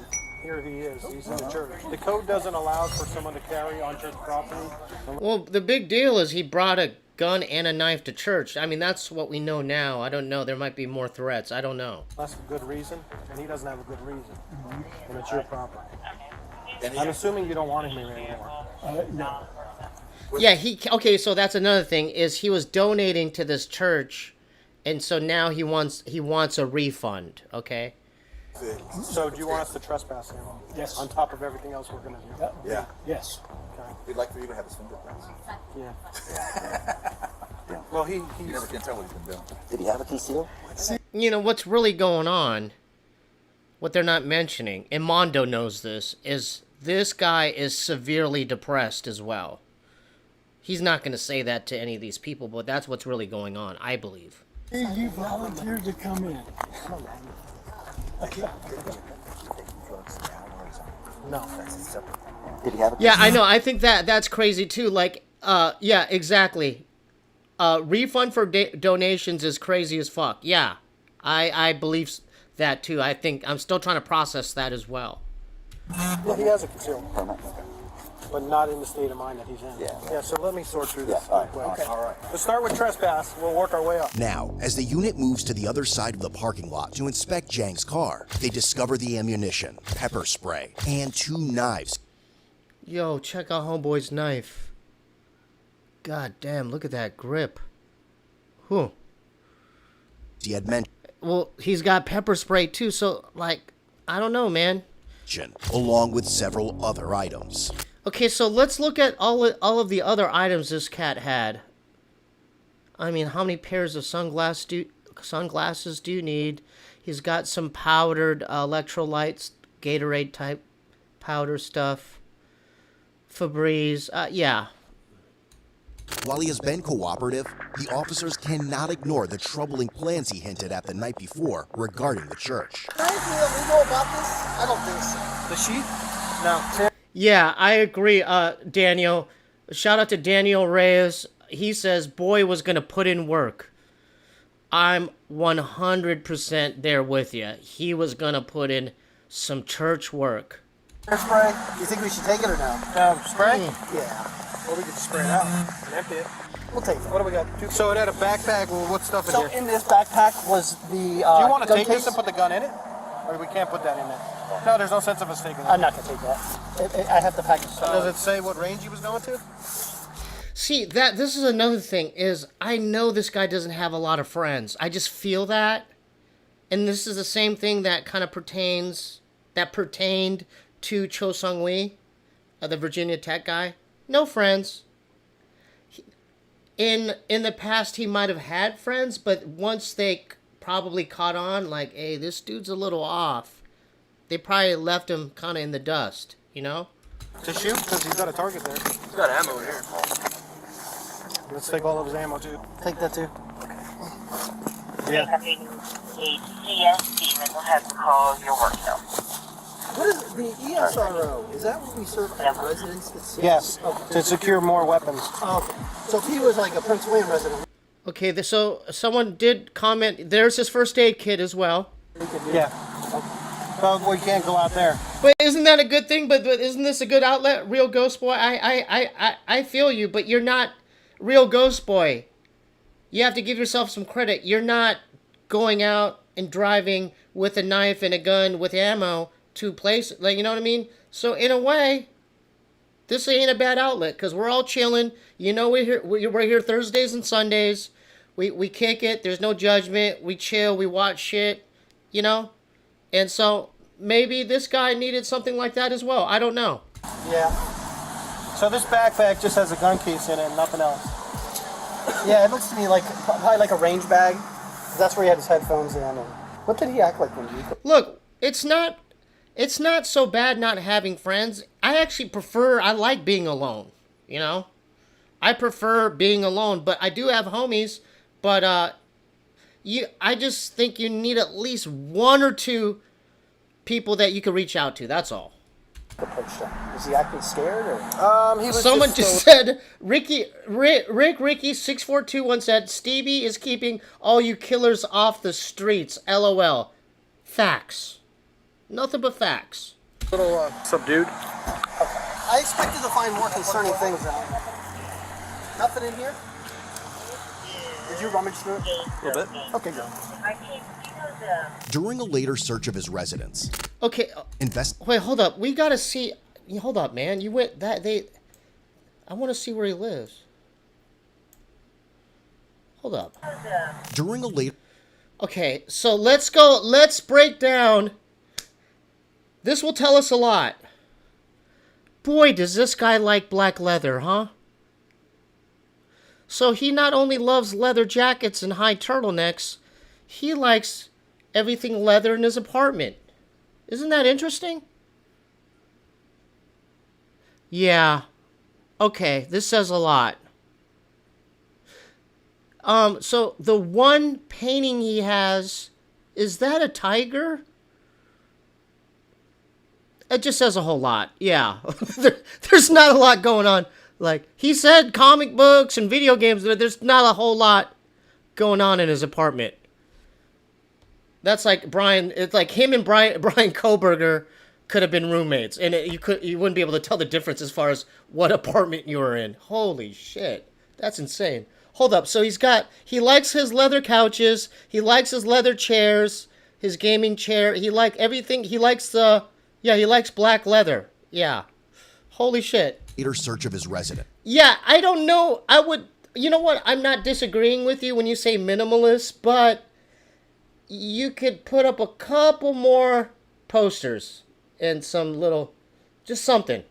here he is. He's in the church. The code doesn't allow for someone to carry on church property. Well, the big deal is he brought a gun and a knife to church. I mean, that's what we know now. I don't know. There might be more threats. I don't know. That's a good reason, and he doesn't have a good reason. And it's your property. I'm assuming you don't want him here anymore. No. Yeah, okay, so that's another thing, is he was donating to this church, and so now he wants a refund, okay? So do you want us to trespass him? Yes. On top of everything else we're going to do? Yeah. Yes. Okay. We'd like for you to have his fingerprints. Yeah. Well, he's... You never can tell what he's been doing. Did he have a conceal? You know, what's really going on, what they're not mentioning, and Mondo knows this, is this guy is severely depressed as well. He's not going to say that to any of these people, but that's what's really going on, I believe. You volunteered to come in. No. Did he have a Yeah, conceal? I know. I think that's crazy too. Like, yeah, exactly. Refund for donations is crazy as fuck. Yeah, I believe that too. I think I'm still trying to process that as well. Yeah, he has a concealed Permit. but not in the state of mind that he's in. Yeah. So let me sort through this Yeah, all real quick. right. Okay. All right. Let's start with trespass. We'll work our way up. Now, as the unit moves to the other side of the parking lot to inspect Jang's car, they discover the ammunition, pepper spray, and 2 knives. Yo, check out homeboy's knife. God damn, look at that grip. Whew. he had mentioned, Well, he's got pepper spray too, so, like, I don't know, man. along with several other items. Okay, so let's look at all of the other items this cat had. I mean, how many pairs of sunglasses do you need? He's got some powdered electrolytes, Gatorade type powder stuff. Febreze, yeah. While he has been cooperative, the officers cannot ignore the troubling plans he hinted at the night before regarding the church. We know about this? I don't think so. The sheet? No. Yeah, I agree, Daniel. Shout out to Daniel Reyes. He says boy was going to put in work. I'm 100% there with you. He was going to put in some church work. Spray? You think we should take it or no? Spray? Yeah. Or we could just spray it out and empty it. We'll take it. What do we got? So it had a backpack. Well, what stuff in here? So in this backpack was the Do you want to gun take case. this and put the gun in it? Or we can't put that in there? No, there's no sense of us taking it. I'm not going to take that. I have the package. Does it say what range he was going to? See, this is another thing, is I know this guy doesn't have a lot of friends. I just feel that. And this is the same thing that kind of pertained to Cho Sung-wi, the Virginia Tech guy. No friends. In the past, he might have had friends, but once they probably caught on, like, hey, this dude's a little off, they probably left him kind of in the dust, you know? To shoot? Because he's got a target there. He's got ammo in here. Let's take all of his ammo, too. Take that too. Yeah. Having a CS demon has to call your work cell. What is the ESRO? Is that what we serve at residents? Yes, to secure more weapons. Oh, okay. So if he was like a Prince William resident, Okay, so someone did comment, there's his first aid kit as well. Yeah. Well, we can't go out there. But isn't that a good thing? But isn't this a good outlet, Real Ghost Boy? I feel you, but you're not Real Ghost Boy. You have to give yourself some credit. You're not going out and driving with a knife and a gun with ammo to places, like, you know what I mean? So in a way, this ain't a bad outlet, because we're all chilling. You know, we're here Thursdays and Sundays. We kick it. There's no judgment. We chill. We watch shit, you know? And so maybe this guy needed something like that as well. I don't know. Yeah. So this backpack just has a gun case in it and nothing else. yeah, it looks to me like probably like a range bag. That's where he had his headphones in. And what did he act like when he? Look, it's not so bad not having friends. I like being alone, you know? I prefer being alone, but I do have homies, but I just think you need at least one or two people that you can reach out to. That's all. Was he acting scared or? He was Someone just said, Rick 6421 said, Steebee is keeping all you killers off the streets. LOL. Facts. Nothing but facts. a little subdued. I expected to find more concerning things. Nothing in here. Did you rummage through it? A little bit. Okay, good. During a later search of his residence, Okay, wait, hold up. We gotta see. Hold up, man. You went that they. I want to see where he lives. Hold up. during a later Okay, so let's go. Let's break down. This will tell us a lot. Boy, does this guy like black leather, huh? So he not only loves leather jackets and high turtlenecks, he likes everything leather in his apartment. Isn't that interesting? Yeah. Okay, this says a lot. So the one painting he has, is that a tiger? It just says a whole lot. Yeah. There's not a lot going on. Like, he said comic books and video games, but there's not a whole lot going on in his apartment. That's like Brian, it's like him and Brian Koberger could have been roommates, and you wouldn't be able to tell the difference as far as what apartment you were in. Holy shit. That's insane. Hold up. So he likes his leather couches, he likes his leather chairs, his gaming chair, he likes everything. He likes he likes black leather. Yeah. Holy shit. search of his residence. Yeah, I don't know. I would, you know what? I'm not disagreeing with you when you say minimalist, but you could put up a couple more posters and some little, just something.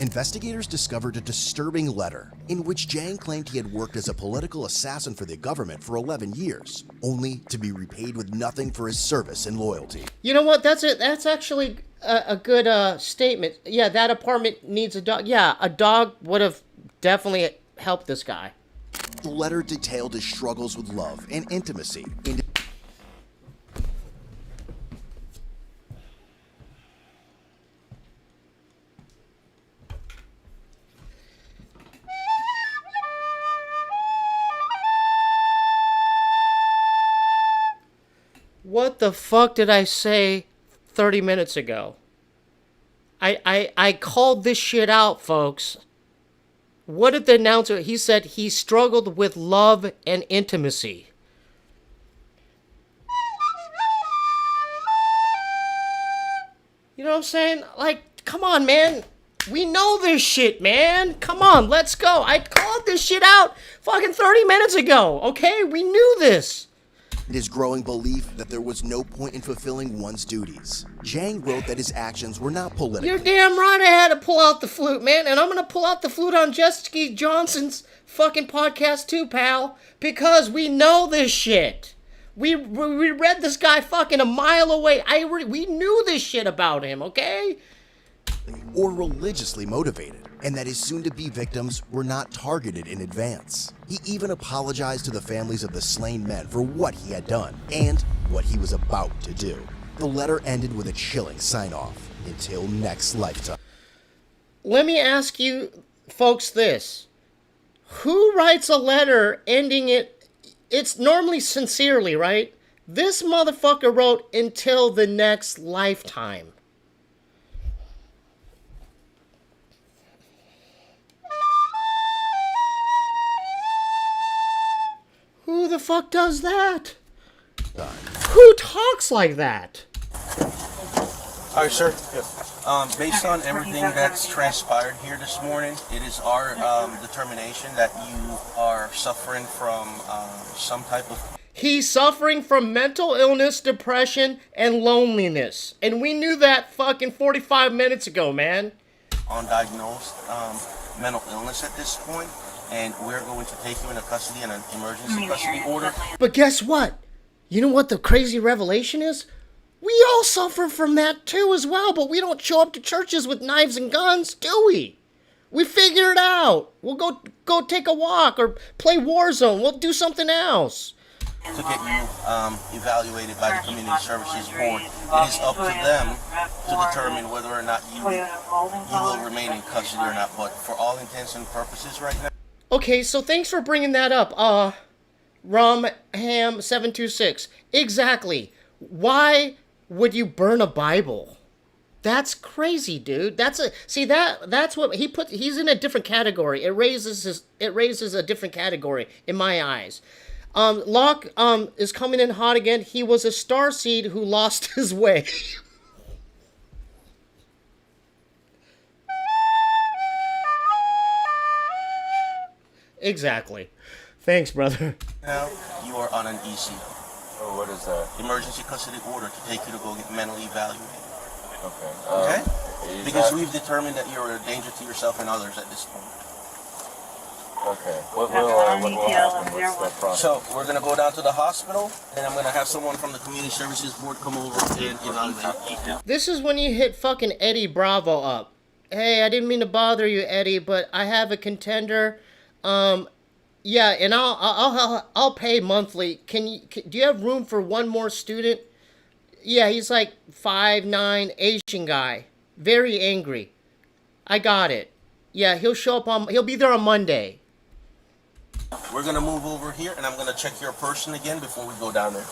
Investigators discovered a disturbing letter in which Jang claimed he had worked as a political assassin for the government for 11 years, only to be repaid with nothing for his service and loyalty. You know what? That's it. That's actually a good statement. Yeah, that apartment needs a dog. Yeah, a dog would have definitely helped this guy. The letter detailed his struggles with love and intimacy. What the fuck did I say 30 minutes ago? I called this shit out, folks. What did the announcer... He said he struggled with love and intimacy. You know what I'm saying? Like, come on, man. We know this shit, man. Come on, let's go. I called this shit out fucking 30 minutes ago, okay? We knew this. His growing belief that there was no point in fulfilling one's duties. Jang wrote that his actions were not political. You're damn right I had to pull out the flute, man. And I'm going to pull out the flute on Jessica Johnson's fucking podcast too, pal. Because we know this shit. We read this guy fucking a mile away. We knew this shit about him, okay? Or religiously motivated, and that his soon-to-be victims were not targeted in advance. He even apologized to the families of the slain men for what he had done, and what he was about to do. The letter ended with a chilling sign-off, until next lifetime. Let me ask you folks this. Who writes a letter ending it? It's normally sincerely, right? This motherfucker wrote until the next lifetime. Who the fuck does that? Who talks like that? All right, sir. Based on everything that's transpired here this morning, it is our determination that you are suffering from some type of... He's suffering from mental illness, depression, and loneliness. And we knew that fucking 45 minutes ago, man. Undiagnosed mental illness at this point, and we're going to take you into custody in an emergency custody order. But guess what? You know what the crazy revelation is? We all suffer from that too as well, but we don't show up to churches with knives and guns, do we? We figure it out. We'll go take a walk or play Warzone. We'll do something else. To get you evaluated by the Community Services Board, it is up to them to determine whether or not you will remain in custody or not. But for all intents and purposes right now... Okay, so thanks for bringing that up, Rumham726. Exactly. Why would you burn a Bible? That's crazy, dude. That's what he put. He's in a different category. It raises a different category in my eyes. Locke is coming in hot again. He was a starseed who lost his way. Exactly. Thanks, brother. Now you are on an EC. Oh, what is that? Emergency custody order to take you to go get mentally evaluated. Okay. Okay? Because we've determined that you're a danger to yourself and others at this point. Okay. What will happen? What's the process? So we're gonna go down to the hospital, and I'm gonna have someone from the Community Services Board come over and evaluate. This is when you hit fucking Eddie Bravo up. Hey, I didn't mean to bother you, Eddie, but I have a contender. Yeah, and I'll pay monthly. Do you have room for one more student? Yeah, he's like 5'9", Asian guy, very angry. I got it. Yeah, he'll be there on Monday. We're gonna move over here, and I'm gonna check your person again before we go down there.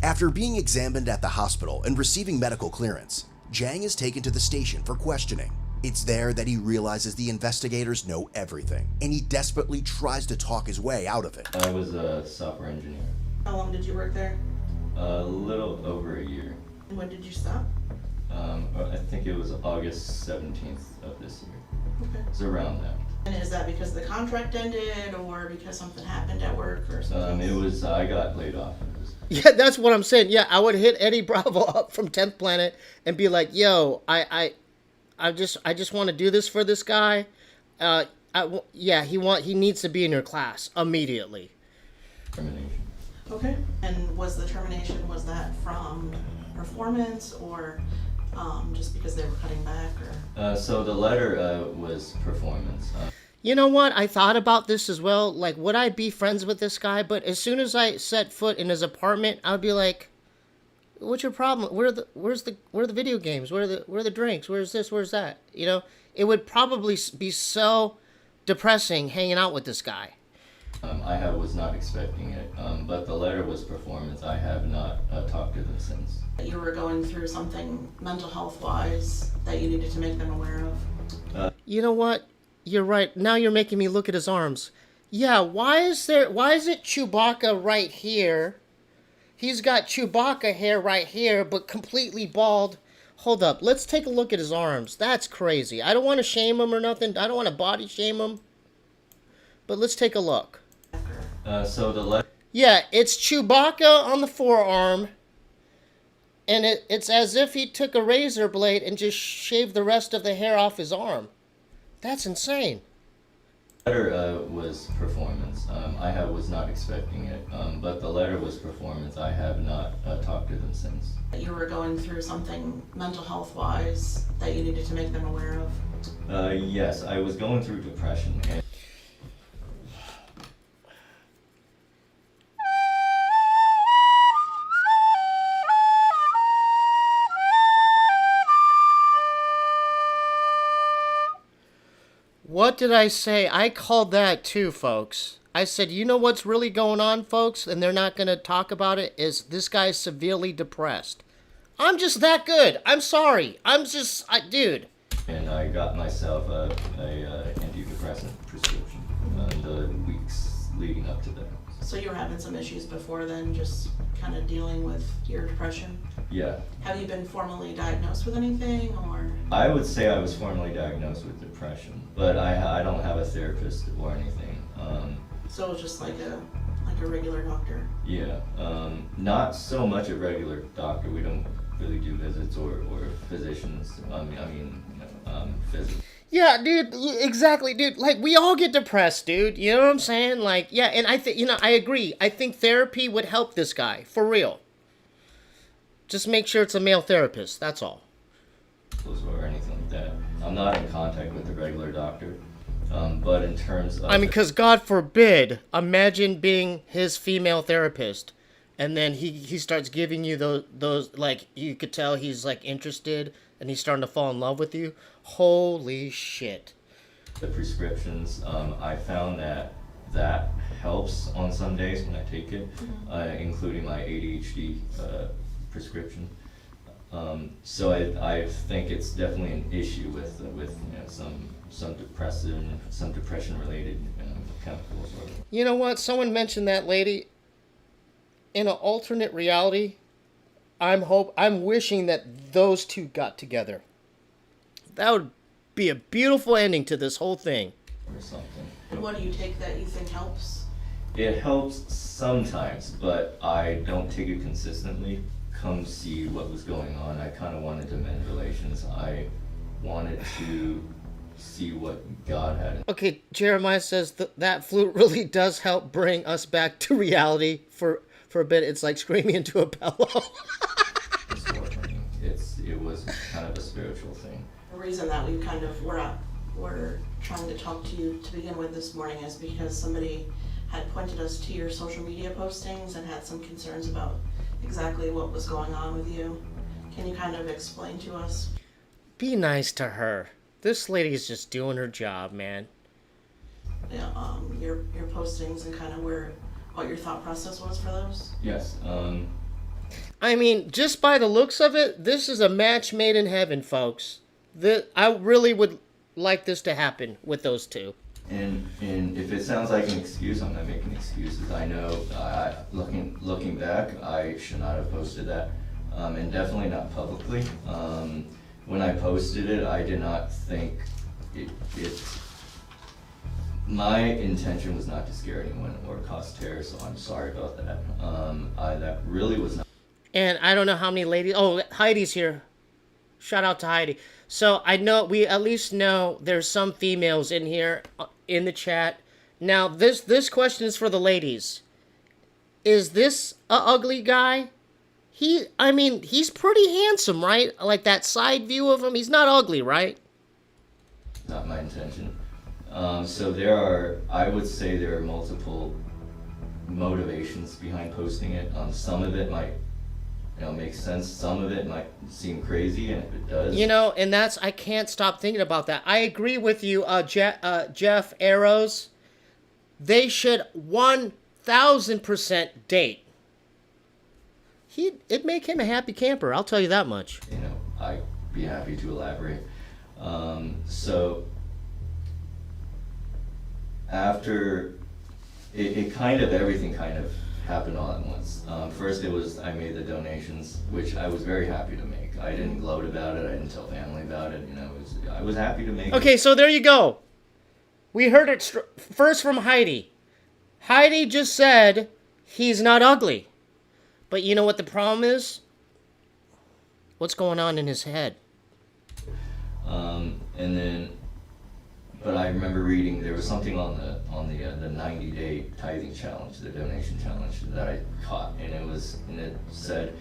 After being examined at the hospital and receiving medical clearance, Jang is taken to the station for questioning. It's there that he realizes the investigators know everything, and he desperately tries to talk his way out of it. I was a software engineer. How long did you work there? A little over a year. And when did you stop? I think it was August 17th of this year. Okay. It's around that. And is that because the contract ended or because something happened at work or something? It was, I got laid off. Yeah, that's what I'm saying. Yeah, I would hit Eddie Bravo up from 10th Planet and be like, "Yo, I just want to do this for this guy. He needs to be in your class immediately." Termination. Okay. And was the termination, was that from performance or just because they were cutting back or? So the letter was performance. You know what? I thought about this as well. Like, would I be friends with this guy? But as soon as I set foot in his apartment, I'd be like, "What's your problem? Where are the video games? Where are the drinks? Where's this? Where's that?" You know, it would probably be so depressing hanging out with this guy. I was not expecting it, but the letter was performance. I have not talked to them since. You were going through something mental health wise that you needed to make them aware of. You know what? You're right. Now you're making me look at his arms. Yeah, why is it Chewbacca right here? He's got Chewbacca hair right here, but completely bald. Hold up. Let's take a look at his arms. That's crazy. I don't want to shame him or nothing. I don't want to body shame him. But let's take a look. So the letter... Yeah, it's Chewbacca on the forearm. And it's as if he took a razor blade and just shaved the rest of the hair off his arm. That's insane. The letter was performance. I was not expecting it, but the letter was performance. I have not talked to them since. You were going through something mental health wise that you needed to make them aware of. Yes, I was going through depression. And what did I say? I called that too, folks. I said, you know what's really going on, folks? And they're not going to talk about it, is this guy's severely depressed. I'm just that good. I'm sorry. Dude. And I got myself a antidepressant prescription the weeks leading up to that. So you were having some issues before then, just kind of dealing with your depression? Yeah. Have you been formally diagnosed with anything, or? I would say I was formally diagnosed with depression, but I don't have a therapist or anything. So it was just like a regular doctor? Yeah. Not so much a regular doctor. We don't really do visits or physicians. Visits. Yeah, dude, exactly, dude. Like, we all get depressed, dude. You know what I'm saying? Like, yeah, and I think, I agree. I think therapy would help this guy, for real. Just make sure it's a male therapist, that's all. Or anything like that. I'm not in contact with a regular doctor, but in terms of... because God forbid, imagine being his female therapist, and then he starts giving you those, like, you could tell he's, like, interested, and he's starting to fall in love with you. Holy shit. The prescriptions, I found that helps on some days when I take it, including my ADHD prescription. So I think it's definitely an issue with some depression related chemicals. You know what? Someone mentioned that lady. In an alternate reality, I'm wishing that those two got together. That would be a beautiful ending to this whole thing. Or something. And what do you take that you think helps? It helps sometimes, but I don't take it consistently. Come see what was going on. I kind of wanted to mend relations. I wanted to see what God had. Okay, Jeremiah says that flute really does help bring us back to reality for a bit. It's like screaming into a pillow. It was kind of a spiritual thing. The reason that we kind of were trying to talk to you to begin with this morning is because somebody had pointed us to your social media postings and had some concerns about exactly what was going on with you. Can you kind of explain to us? Be nice to her. This lady's just doing her job, man. Yeah, your postings and kind of what your thought process was for those? Yes. I mean, just by the looks of it, this is a match made in heaven, folks. I really would like this to happen with those two. And if it sounds like an excuse, I'm not making excuses. I know, looking back, I should not have posted that, and definitely not publicly. When I posted it, I did not think it's my intention was not to scare anyone or cause terror, so I'm sorry about that. That really was not. And I don't know how many ladies. Oh, Heidi's here. Shout out to Heidi. So I know we at least know there's some females in here in the chat. Now this question is for the ladies. Is this a ugly guy? I mean, he's pretty handsome, right? Like that side view of him. He's not ugly, right? Not my intention. So I would say there are multiple motivations behind posting it. Some of it might, make sense. Some of it might seem crazy, and if it does, and I can't stop thinking about that. I agree with you, Jeff Arrows. They should 1,000% date. It'd make him a happy camper. I'll tell you that much. I'd be happy to elaborate. So after everything kind of happened all at once. First I made the donations, which I was very happy to make. I didn't gloat about it. I didn't tell family about it. I was happy to make it. Okay, so there you go. We heard it first from Heidi. Heidi just said he's not ugly. But you know what the problem is? What's going on in his head? But I remember reading there was something on the 90-day tithing challenge, the donation challenge that I caught, and it said,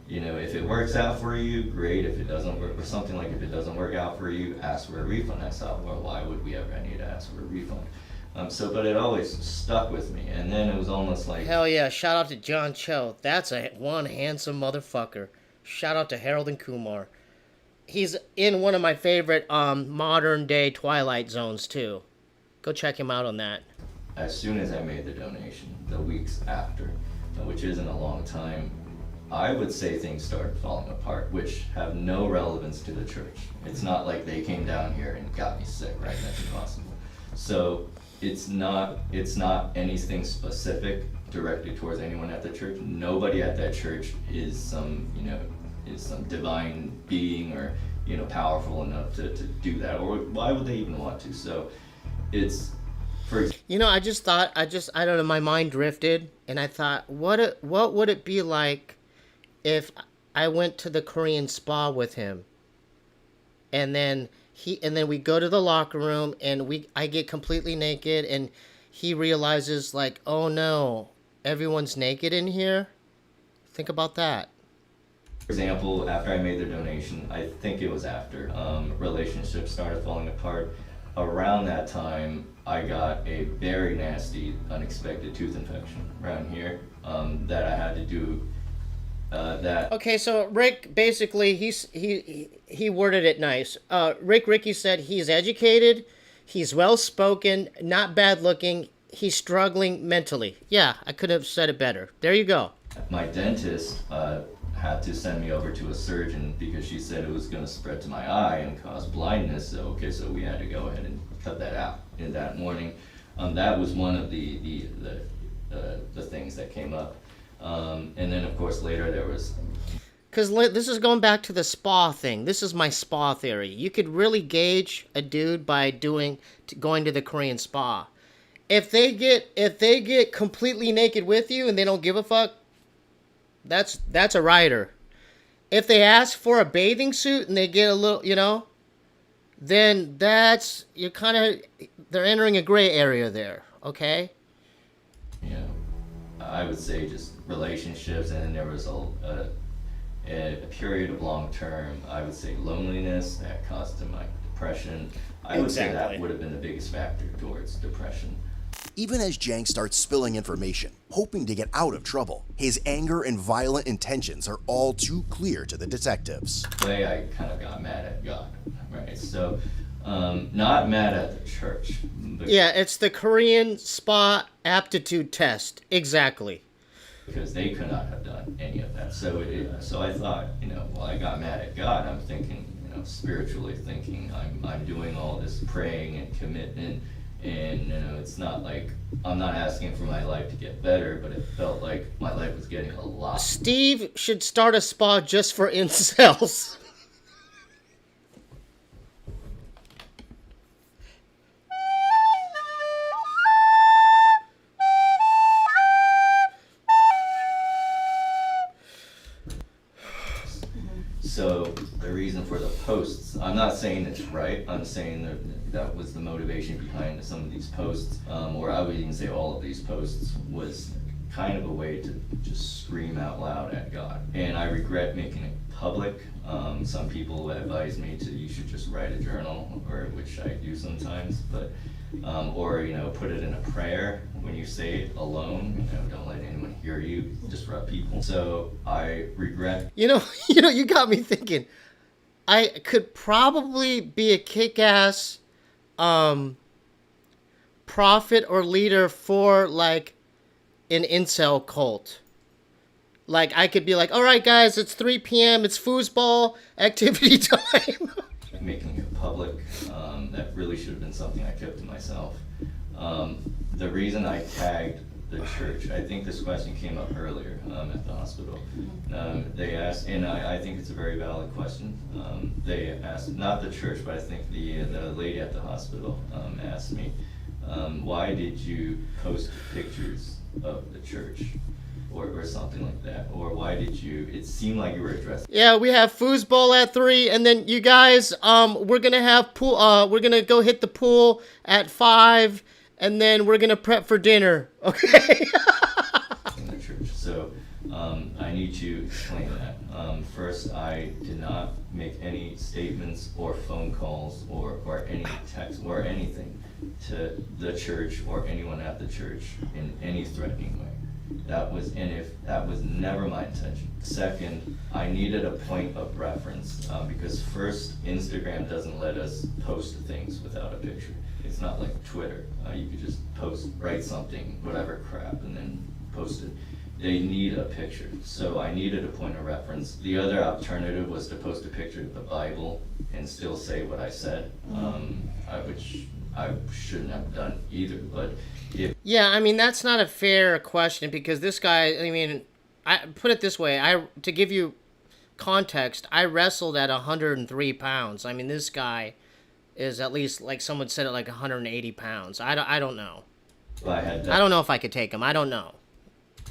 if it works out for you, great. If it doesn't work, or something like if it doesn't work out for you, ask for a refund. I thought, well, why would we ever need to ask for a refund? But it always stuck with me, and then it was almost like... Hell yeah, shout out to John Cho. That's one handsome motherfucker. Shout out to Harold and Kumar. He's in one of my favorite modern day Twilight Zones, too. Go check him out on that. As soon as I made the donation, the weeks after, which isn't a long time, I would say things started falling apart, which have no relevance to the church. It's not like they came down here and got me sick, right? That's impossible. So... It's not anything specific directed towards anyone at the church. Nobody at that church is some divine being or powerful enough to do that, or why would they even want to? So it's I don't know, my mind drifted and I thought, what would it be like if I went to the Korean spa with him and then we go to the locker room and I get completely naked and he realizes like, oh no, everyone's naked in here. Think about that. For example, after I made the donation, I think it was after, relationships started falling apart. Around that time, I got a very nasty, unexpected tooth infection around here that I had to do. Okay, so Rick basically he worded it nice. Ricky said he's educated, he's well spoken, not bad looking, he's struggling mentally. Yeah, I could have said it better. There you go. My dentist had to send me over to a surgeon because she said it was going to spread to my eye and cause blindness. So we had to go ahead and cut that out in that morning. That was one of the things that came up. And then, of course, later there was... Because this is going back to the spa thing. This is my spa theory. You could really gauge a dude by going to the Korean spa. If they get completely naked with you and they don't give a fuck, that's a rider. If they ask for a bathing suit and they get a little, then they're entering a gray area there. Okay. I would say just relationships, and then there was a period of long-term, I would say, loneliness that caused my depression. I would say that would have been the biggest factor towards depression. Even as Jang starts spilling information, hoping to get out of trouble, his anger and violent intentions are all too clear to the detectives. The way I kind of got mad at God, right? So, not mad at the church. But yeah, it's the Korean spa aptitude test. Exactly. Because they could not have done any of that. So I thought, I got mad at God. I'm thinking, spiritually thinking, I'm doing all this praying and commitment, and it's not like I'm not asking for my life to get better, but it felt like my life was getting a lot. Steve should start a spa just for incels. saying it's right. I'm saying that was the motivation behind some of these posts, or I would even say all of these posts, was kind of a way to just scream out loud at God. And I regret making it public. Some people advise me you should just write a journal, or which I do sometimes, but or put it in a prayer when you say it alone. Don't let anyone hear you disrupt people. So I regret. You got me thinking. I could probably be a kick-ass prophet or leader for like an incel cult. Like I could be like, all right guys, it's 3 p.m. It's foosball activity time. Making it public, that really should have been something I kept to myself. The reason I tagged the church, I think this question came up earlier at the hospital. They asked, and I think it's a very valid question. They asked, not the church, but I think the lady at the hospital asked me, why did you post pictures of the church? Or something like that, or why did you? It seemed like you were addressing. Yeah, we have foosball at 3, and then you guys, we're gonna have pool. We're gonna go hit the pool at 5, and then we're gonna prep for dinner. Okay. In the church, so I need to explain that. First, I did not make any statements or phone calls or any text or anything to the church or anyone at the church in any threatening way. That was never my intention. Second, I needed a point of reference because first, Instagram doesn't let us post things without a picture. It's not like Twitter. You could just write something, whatever crap, and then post it. They need a picture. So I needed a point of reference. The other alternative was to post a picture of the Bible and still say what I said, which I shouldn't have done either, but yeah, I mean, that's not a fair question because this guy, I mean, I put it this way, to give you context, I wrestled at 103 pounds. I mean, this guy is at least, like someone said, it like 180 pounds. I don't know. I don't know if I could take him. I don't know.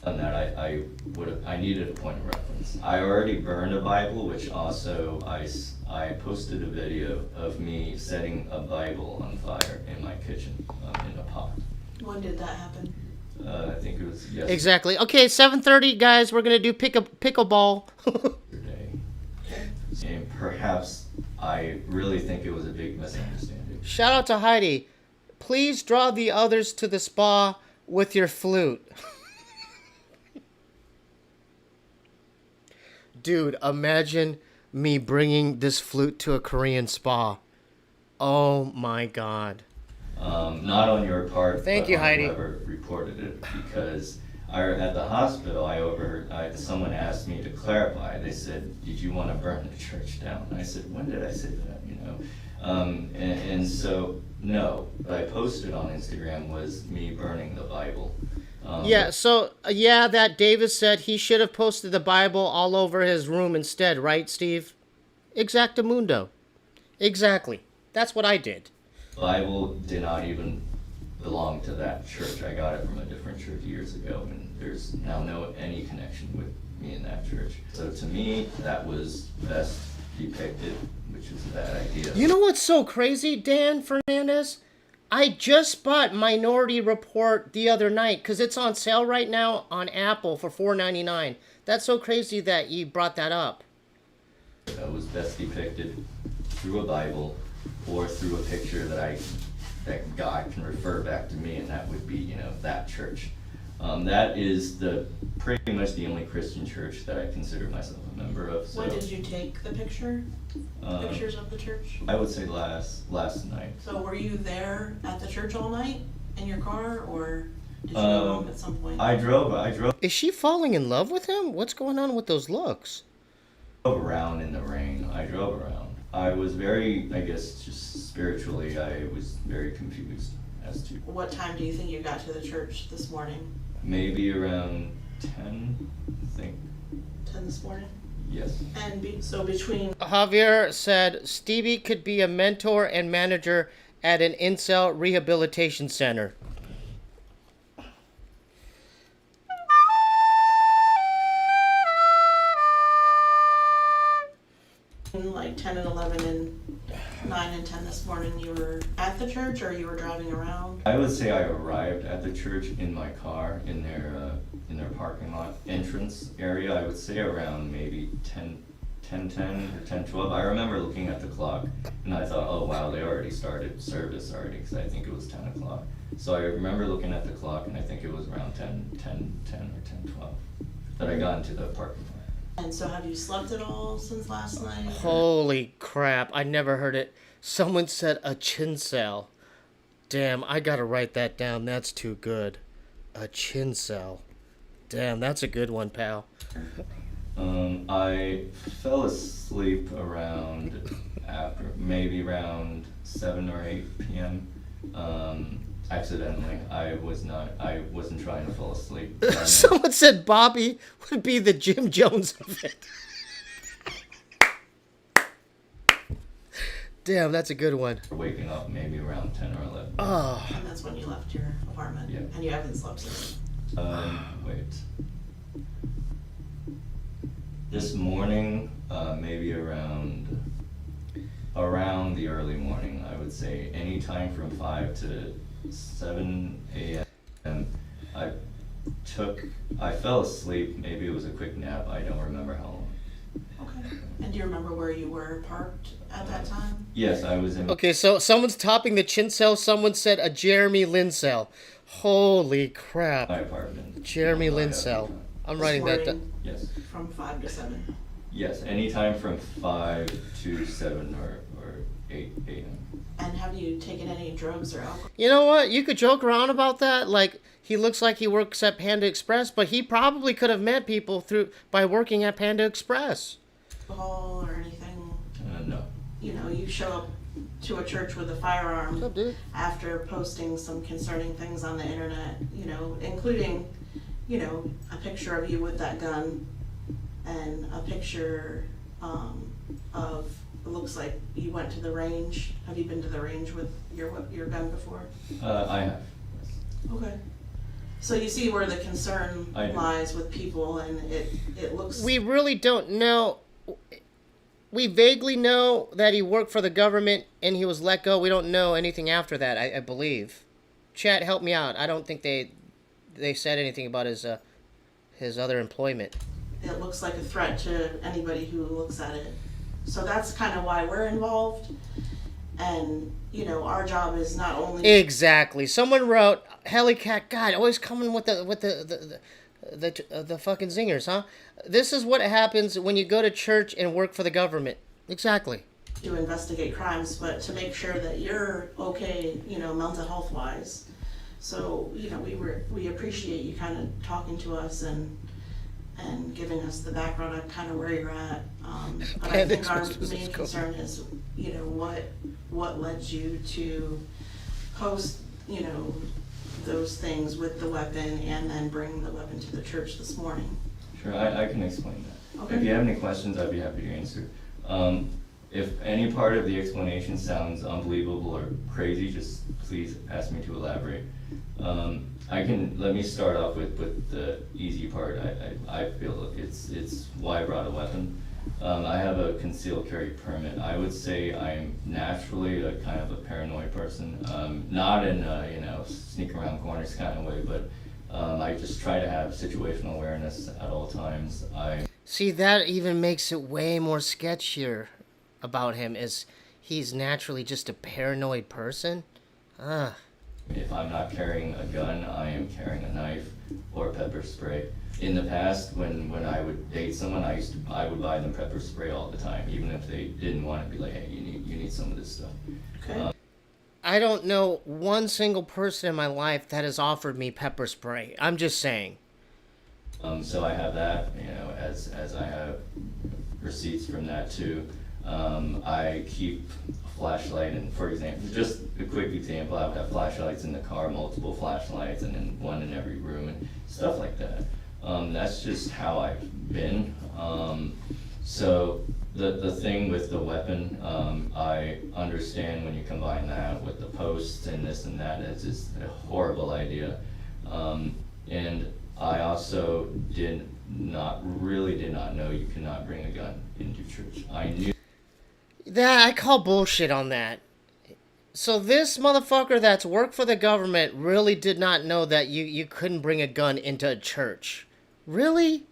On that, I needed a point of reference. I already burned a Bible, which also I posted a video of me setting a Bible on fire in my kitchen in a pot. When did that happen? I think it was yesterday. Exactly. Okay, 7:30, guys. We're gonna do pickleball. And perhaps I really think it was a big misunderstanding. Shout out to Heidi. Please draw the others to the spa with your flute. Dude, imagine me bringing this flute to a Korean spa. Oh my God. Not on your part. Thank you, Heidi. Whoever reported it, because at the hospital, I overheard someone asked me to clarify. They said, "Did you want to burn the church down?" And I said, "When did I say that?" And so no, what I posted on Instagram was me burning the Bible. That Davis said he should have posted the Bible all over his room instead, right, Steve? Exactamundo. Exactly. That's what I did. Bible did not even belong to that church. I got it from a different church years ago, and there's now any connection with me in that church. So to me, that was best depicted, which is a bad idea. You know what's so crazy, Dan Fernandez? I just bought Minority Report the other night because it's on sale right now on Apple for $4.99. That's so crazy that you brought that up. That was best depicted through a Bible or through a picture that God can refer back to me, and that would be, that church. That is pretty much the only Christian church that I consider myself a member of. So, when did you take the pictures of the church? I would say last night. So were you there at the church all night in your car, or did you go home at some point? I drove. Is she falling in love with him? What's going on with those looks? Drove around in the rain. I drove around. I was very, I guess, just spiritually, I was very confused as to... What time do you think you got to the church this morning? Maybe around 10, I think. 10 this morning? Yes. And so between... Javier said Steebee could be a mentor and manager at an incel rehabilitation center. Like 10 and 11 and 9 and 10 this morning, you were at the church or you were driving around? I would say I arrived at the church in my car in their parking lot entrance area. I would say around maybe 10:10 or 10:12. I remember looking at the clock and I thought, oh wow, they already started service already, because I think it was 10 o'clock. So I remember looking at the clock and I think it was around 10:10 or 10:12 that I got into the parking lot. And so have you slept at all since last night? Holy crap, I never heard it. Someone said a chin cell. Damn, I gotta write that down. That's too good. A chin cell. Damn, that's a good one, pal. I fell asleep maybe around 7 or 8 p.m. Accidentally. I wasn't trying to fall asleep. Someone said Bobby would be the Jim Jones of it. Damn, that's a good one. Waking up maybe around 10 or 11. Oh. And that's when you left your apartment. Yeah. And you haven't slept since. Wait. This morning, maybe around the early morning, I would say any time from 5 to 7 a.m. I fell asleep. Maybe it was a quick nap. I don't remember how long. Okay. And do you remember where you were parked at that time? Yes, I was in. Okay, so someone's topping the chin cell. Someone said a Jeremy Lin cell. Holy crap. My apartment. Jeremy Lin cell. I'm writing that down. Yes. From 5 to 7. Yes, anytime from 5 to 7 or 8 a.m. And have you taken any drugs or alcohol? You know what? You could joke around about that. Like, he looks like he works at Panda Express, but he probably could have met people by working at Panda Express. Or anything? No. You know, you show up to a church with a firearm. What's up, dude? After posting some concerning things on the internet, you know, including, you know, a picture of you with that gun and a picture of, it looks like you went to the range. Have you been to the range with your gun before? I have. Okay. So you see where the concern I do. lies with people, and it looks... We really don't know. We vaguely know that he worked for the government and he was let go. We don't know anything after that, I believe. Chat, help me out. I don't think they said anything about his other employment. It looks like a threat to anybody who looks at it. So that's kind of why we're involved. And, you know, our job is not only... Exactly. Someone wrote, Helicat, God, always coming with the fucking zingers, huh? This is what happens when you go to church and work for the government. Exactly. To investigate crimes, but to make sure that you're okay, you know, mental health wise. So, you know, we appreciate you kind of talking to us and giving us the background on kind of where you're at. But I think our main concern is, you know, what led you to post, you know, those things with the weapon and then bring the weapon to the church this morning. Sure, I can explain that. Okay. If you have any questions, I'd be happy to answer. If any part of the explanation sounds unbelievable or crazy, just please ask me to elaborate. Let me start off with the easy part. I feel it's why I brought a weapon. I have a concealed carry permit. I would say I'm naturally a kind of a paranoid person, not in a, you know, sneak around corners kind of way, but I just try to have situational awareness at all times. See, that even makes it way more sketchier about him, is he's naturally just a paranoid person. If I'm not carrying a gun, I am carrying a knife or pepper spray. In the past, when I would date someone, I would buy them pepper spray all the time, even if they didn't want it. Be like, hey, you need some of this stuff. Okay. I don't know one single person in my life that has offered me pepper spray. I'm just saying. So I have that, you know, as I have receipts from that too. I keep a flashlight, and for example, just a quick example, I would have flashlights in the car, multiple flashlights, and then one in every room, and stuff like that. That's just how I've been. So the thing with the weapon, I understand when you combine that with the posts and this and that, it's just a horrible idea. And I also did not know you cannot bring a gun into church. I knew. That I call bullshit on that. So this motherfucker that's worked for the government really did not know that you couldn't bring a gun into a church. Really?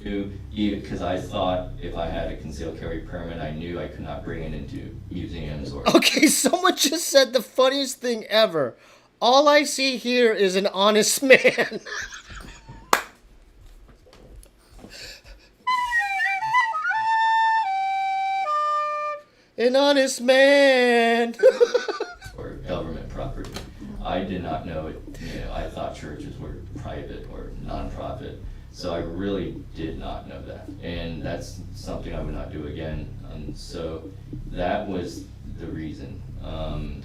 Because I thought if I had a concealed carry permit, I knew I could not bring it into museums or... Okay, someone just said the funniest thing ever. All I see here is an honest man. An honest man. or government property. I did not know it. I thought churches were private or non-profit. So I really did not know that. And that's something I would not do again. So that was the reason.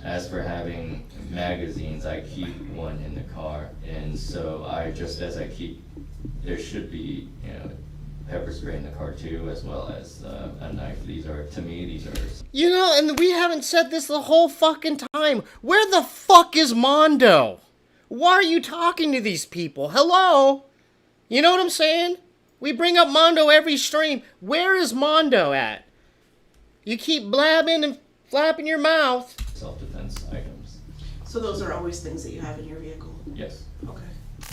As for having magazines, I keep one in the car. And so there should be, pepper spray in the car too, as well as a knife. To me, these are... And we haven't said this the whole fucking time. Where the fuck is Mondo? Why are you talking to these people? Hello? You know what I'm saying? We bring up Mondo every stream. Where is Mondo at? You keep blabbing and flapping your mouth. Self-defense items. So those are always things that you have in your vehicle? Yes. Okay.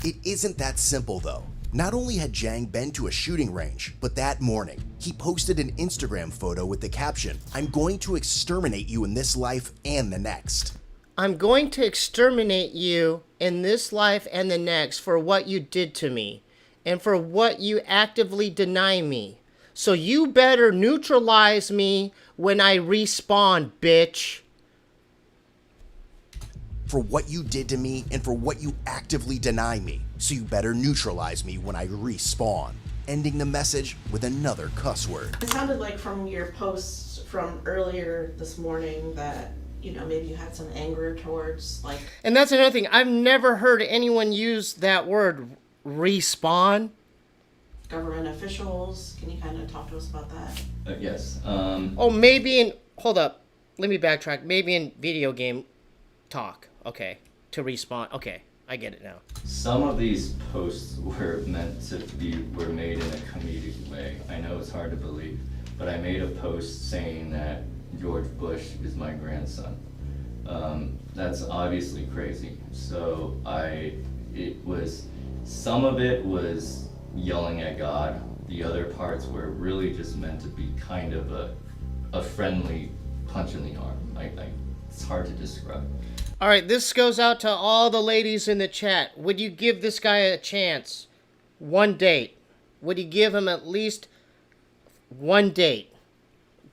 It isn't that simple though. Not only had Jang been to a shooting range, but that morning, he posted an Instagram photo with the caption, "I'm going to exterminate you in this life and the next." I'm going to exterminate you in this life and the next for what you did to me and for what you actively deny me. So you better neutralize me when I respawn, bitch. For what you did to me and for what you actively deny me. So you better neutralize me when I respawn. Ending the message with another cuss word. It sounded like from your posts from earlier this morning that, maybe you had some anger towards, like... And that's another thing. I've never heard anyone use that word, respawn. Government officials. Can you kind of talk to us about that? Yes. Maybe in... Hold up. Let me backtrack. Maybe in video game talk. Okay. To respawn. Okay. I get it now. Some of these posts were made in a comedic way. I know it's hard to believe, but I made a post saying that George Bush is my grandson. That's obviously crazy. So some of it was yelling at God. The other parts were really just meant to be kind of a friendly punch in the arm. It's hard to describe. All right, this goes out to all the ladies in the chat. Would you give this guy a chance? One date. Would you give him at least one date?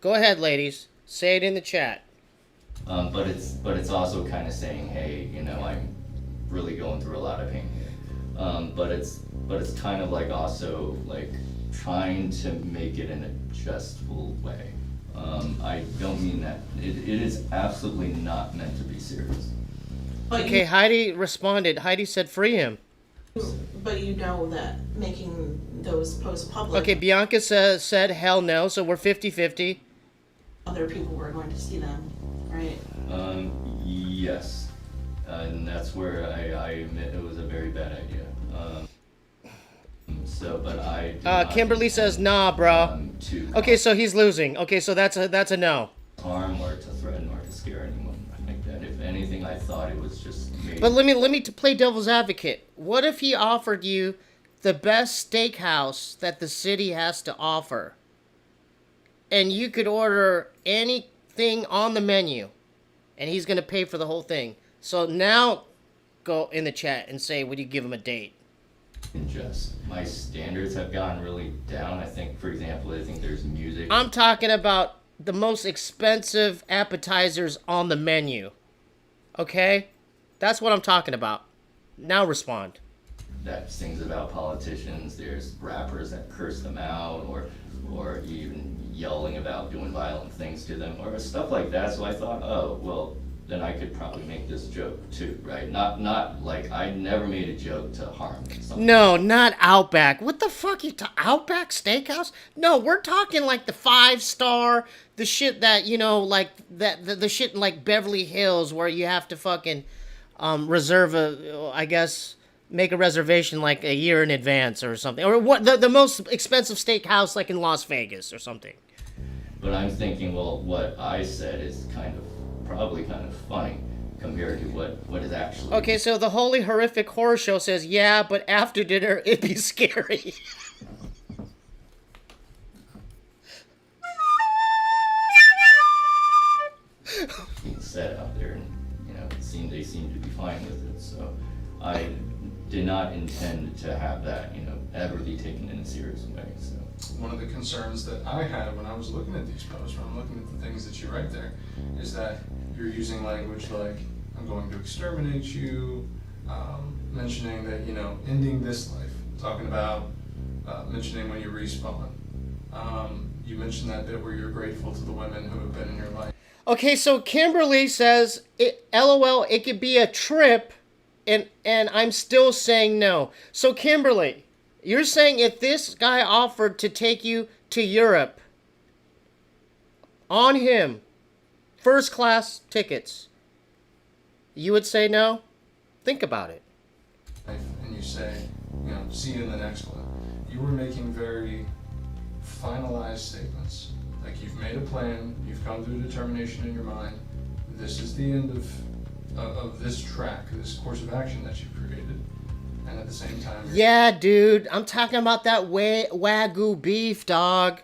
Go ahead, ladies. Say it in the chat. But it's also kind of saying, hey, I'm really going through a lot of pain. But it's kind of like also like trying to make it in a jestful way. I don't mean that. It is absolutely not meant to be serious. Okay, Heidi responded. Heidi said free him. But that making those posts public... Okay, Bianca said hell no, so we're 50-50. Other people were going to see them, right? Yes. And that's where I admit it was a very bad idea. Kimberly says nah, bro. Okay, so he's losing. Okay, so that's a no. Harm or to threaten or to scare anyone like that. If anything, I thought it was just made. But let me play devil's advocate. What if he offered you the best steakhouse that the city has to offer, and you could order anything on the menu, and he's gonna pay for the whole thing? So now, go in the chat and say, would you give him a date? My standards have gone really down. I think, for example, there's music. I'm talking about the most expensive appetizers on the menu. Okay? That's what I'm talking about. Now respond. That sings about politicians. There's rappers that curse them out or even yelling about doing violent things to them or stuff like that. So I thought, oh, well, then I could probably make this joke too, right? Not like I never made a joke to harm someone. No, not Outback. What the fuck Outback Steakhouse? No, we're talking like the 5-star, the shit that, like that the shit in like Beverly Hills where you have to fucking reserve make a reservation like a year in advance or something. Or what the most expensive steakhouse like in Las Vegas or something. But I'm thinking, well, what I said is probably kind of funny compared to what is actually. Okay, so the Holy Horrific Horror Show says, yeah, but after dinner it'd be scary. being said out there, and they seem to be fine with it. So I did not intend to have that ever be taken in a serious way. So one of the concerns that I had when I was looking at these posts, when I'm looking at the things that you write there, is that you're using language like "I'm going to exterminate you," mentioning that ending this life, talking about mentioning when you respawn. You mentioned that bit where you're grateful to the women who have been in your life. Okay, so Kimberly says, LOL, it could be a trip, and I'm still saying no. So Kimberly, you're saying if this guy offered to take you to Europe, on him, first class tickets, you would say no? Think about it. And you say, see you in the next one. You were making very finalized statements. Like you've made a plan, you've come to a determination in your mind. This is the end of this track, this course of action that you've created. And at the same time... Yeah, dude. I'm talking about that Wagyu beef, dog.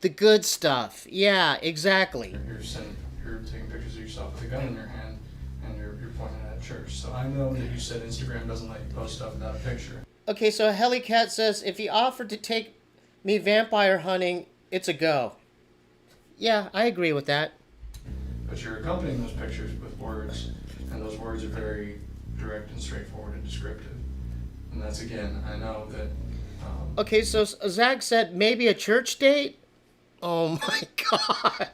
The good stuff. Yeah, exactly. You're taking pictures of yourself with a gun in your hand, and you're pointing it at church. So I know that you said Instagram doesn't let you post stuff without a picture. Okay, so Helicat says, if he offered to take me vampire hunting, it's a go. Yeah, I agree with that. But you're accompanying those pictures with words, and those words are very direct and straightforward and descriptive. And that's, again, I know that... Okay, so Zach said maybe a church date? Oh my God.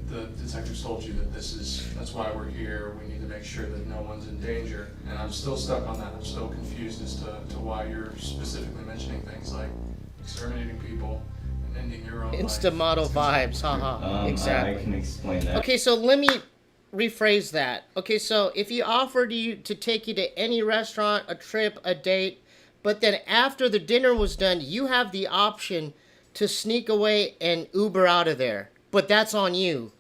The detectives told you that that's why we're here. We need to make sure that no one's in danger. And I'm still stuck on that. I'm still confused as to why you're specifically mentioning things like exterminating people and ending your own Insta-model vibes, haha. Exactly. I can explain that. Okay, so let me rephrase that. Okay, so if he offered you to take you to any restaurant, a trip, a date, but then after the dinner was done, you have the option to sneak away and Uber out of there. But that's on you.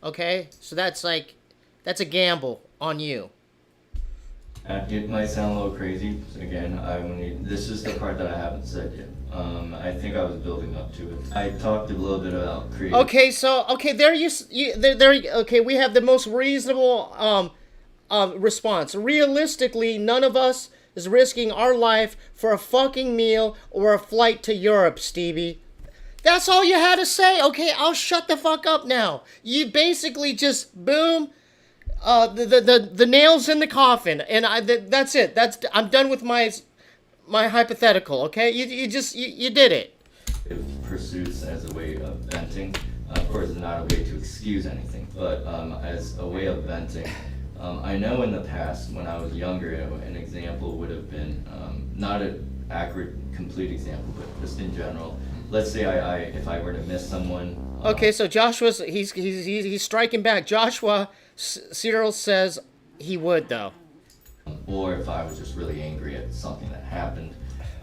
Okay? So that's a gamble on you. It might sound a little crazy. Again, this is the part that I haven't said yet. I think I was building up to it. I talked a little bit about creative. Okay, so we have the most reasonable response. Realistically, none of us is risking our life for a fucking meal or a flight to Europe, Stevie. That's all you had to say. Okay, I'll shut the fuck up now. You basically just boom, the nails in the coffin, and that's it. I'm done with my hypothetical. Okay, you did it. Pursuits as a way of venting. Of course, it's not a way to excuse anything, but as a way of venting. I know in the past, when I was younger, an example would have been not an accurate, complete example, but just in general. Let's say if I were to miss someone. Okay, so Joshua's he's striking back. Joshua Cyril says he would though. Or if I was just really angry at something that happened,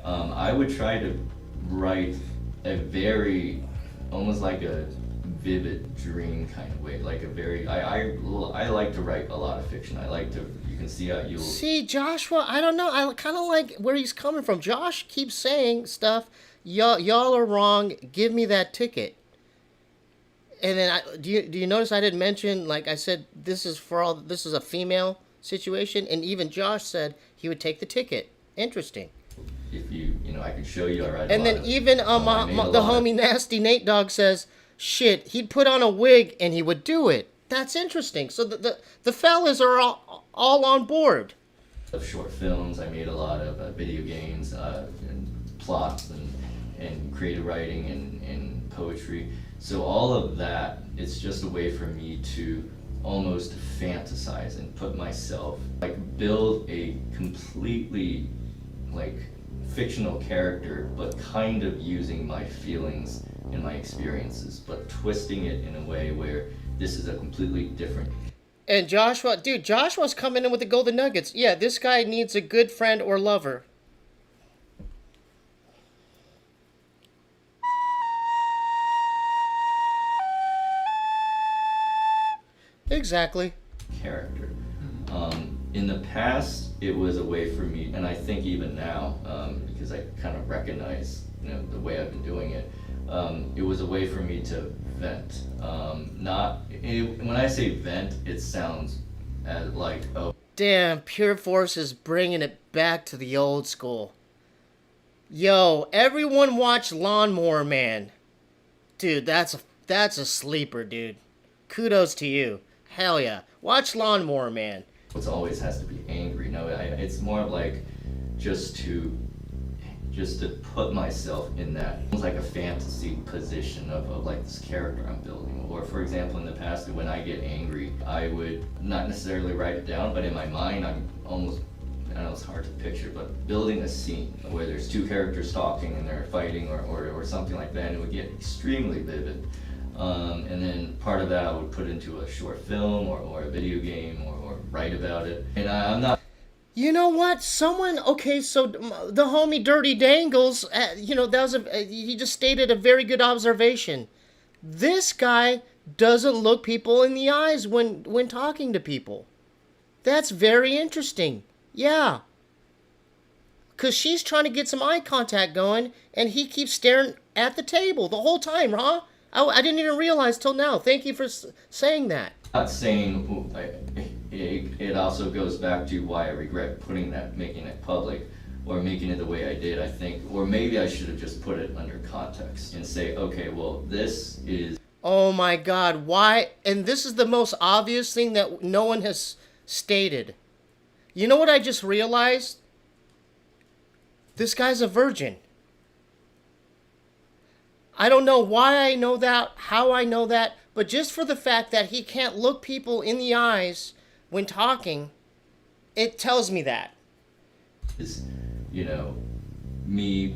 I would try to write a very, almost like a vivid dream kind of way, like a very. I like to write a lot of fiction. I like to. You can see how you. See, Joshua, I don't know. I kind of like where he's coming from. Josh keeps saying stuff. Y'all are wrong. Give me that ticket. And then do you notice I didn't mention, like I said, this is a female situation, and even Josh said he would take the ticket. Interesting. If I could show you. I write. And then even the homie Nasty Nate Dog says, shit, he'd put on a wig and he would do it. That's interesting. So the fellas are all on board. Of short films, I made a lot of video games and plots and creative writing and poetry. So all of that, it's just a way for me to almost fantasize and put myself, build a completely fictional character, but kind of using my feelings and my experiences, but twisting it in a way where this is a completely different. And Joshua's coming in with the golden nuggets. Yeah, this guy needs a good friend or lover. Exactly. Character. In the past, it was a way for me, and I think even now, because I kind of recognize, the way I've been doing it, it was a way for me to vent. When I say vent, it sounds like, oh. Damn, Pure Force is bringing it back to the old school. Yo, everyone watch Lawnmower Man. Dude, that's a sleeper, dude. Kudos to you. Hell yeah. Watch Lawnmower Man. It always has to be angry. No, it's more of like just to put myself in that, almost like a fantasy position of like this character I'm building. Or for example, in the past, when I get angry, I would not necessarily write it down, but in my mind, I'm almost, I know it's hard to picture, but building a scene where there's two characters talking and they're fighting or something like that, and it would get extremely vivid. And then part of that I would put into a short film or a video game or write about it. And I'm not... You know what? Okay, so the homie Dirty Dangles, he just stated a very good observation. This guy doesn't look people in the eyes when talking to people. That's very interesting. Yeah. Because she's trying to get some eye contact going, and he keeps staring at the table the whole time, huh? I didn't even realize till now. Thank you for saying that. Not saying it also goes back to why I regret making it public or making it the way I did, I think. Or maybe I should have just put it under context and say, okay, well, this is... Oh my God, why? And this is the most obvious thing that no one has stated. You know what I just realized? This guy's a virgin. I don't know why I know that, how I know that, but just for the fact that he can't look people in the eyes when talking, it tells me that. Is, me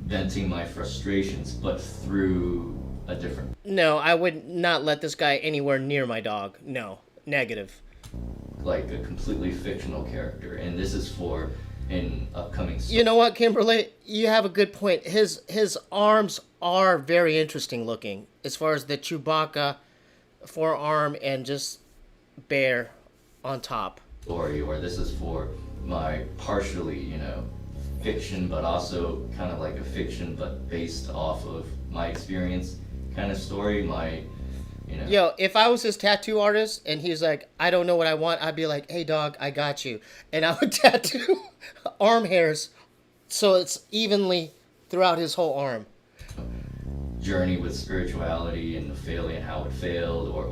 venting my frustrations, but through a different... No, I would not let this guy anywhere near my dog. No, negative. Like a completely fictional character, and this is for an upcoming... You know what, Kimberly? You have a good point. His arms are very interesting looking, as far as the Chewbacca forearm and just bear on top. Story, or this is for my partially, fiction, but also kind of like a fiction, but based off of my experience kind of story, Yo, if I was his tattoo artist and he's like, I don't know what I want, I'd be like, hey dog, I got you. And I would tattoo arm hairs so it's evenly throughout his whole arm. Journey with spirituality and the failing and how it failed, or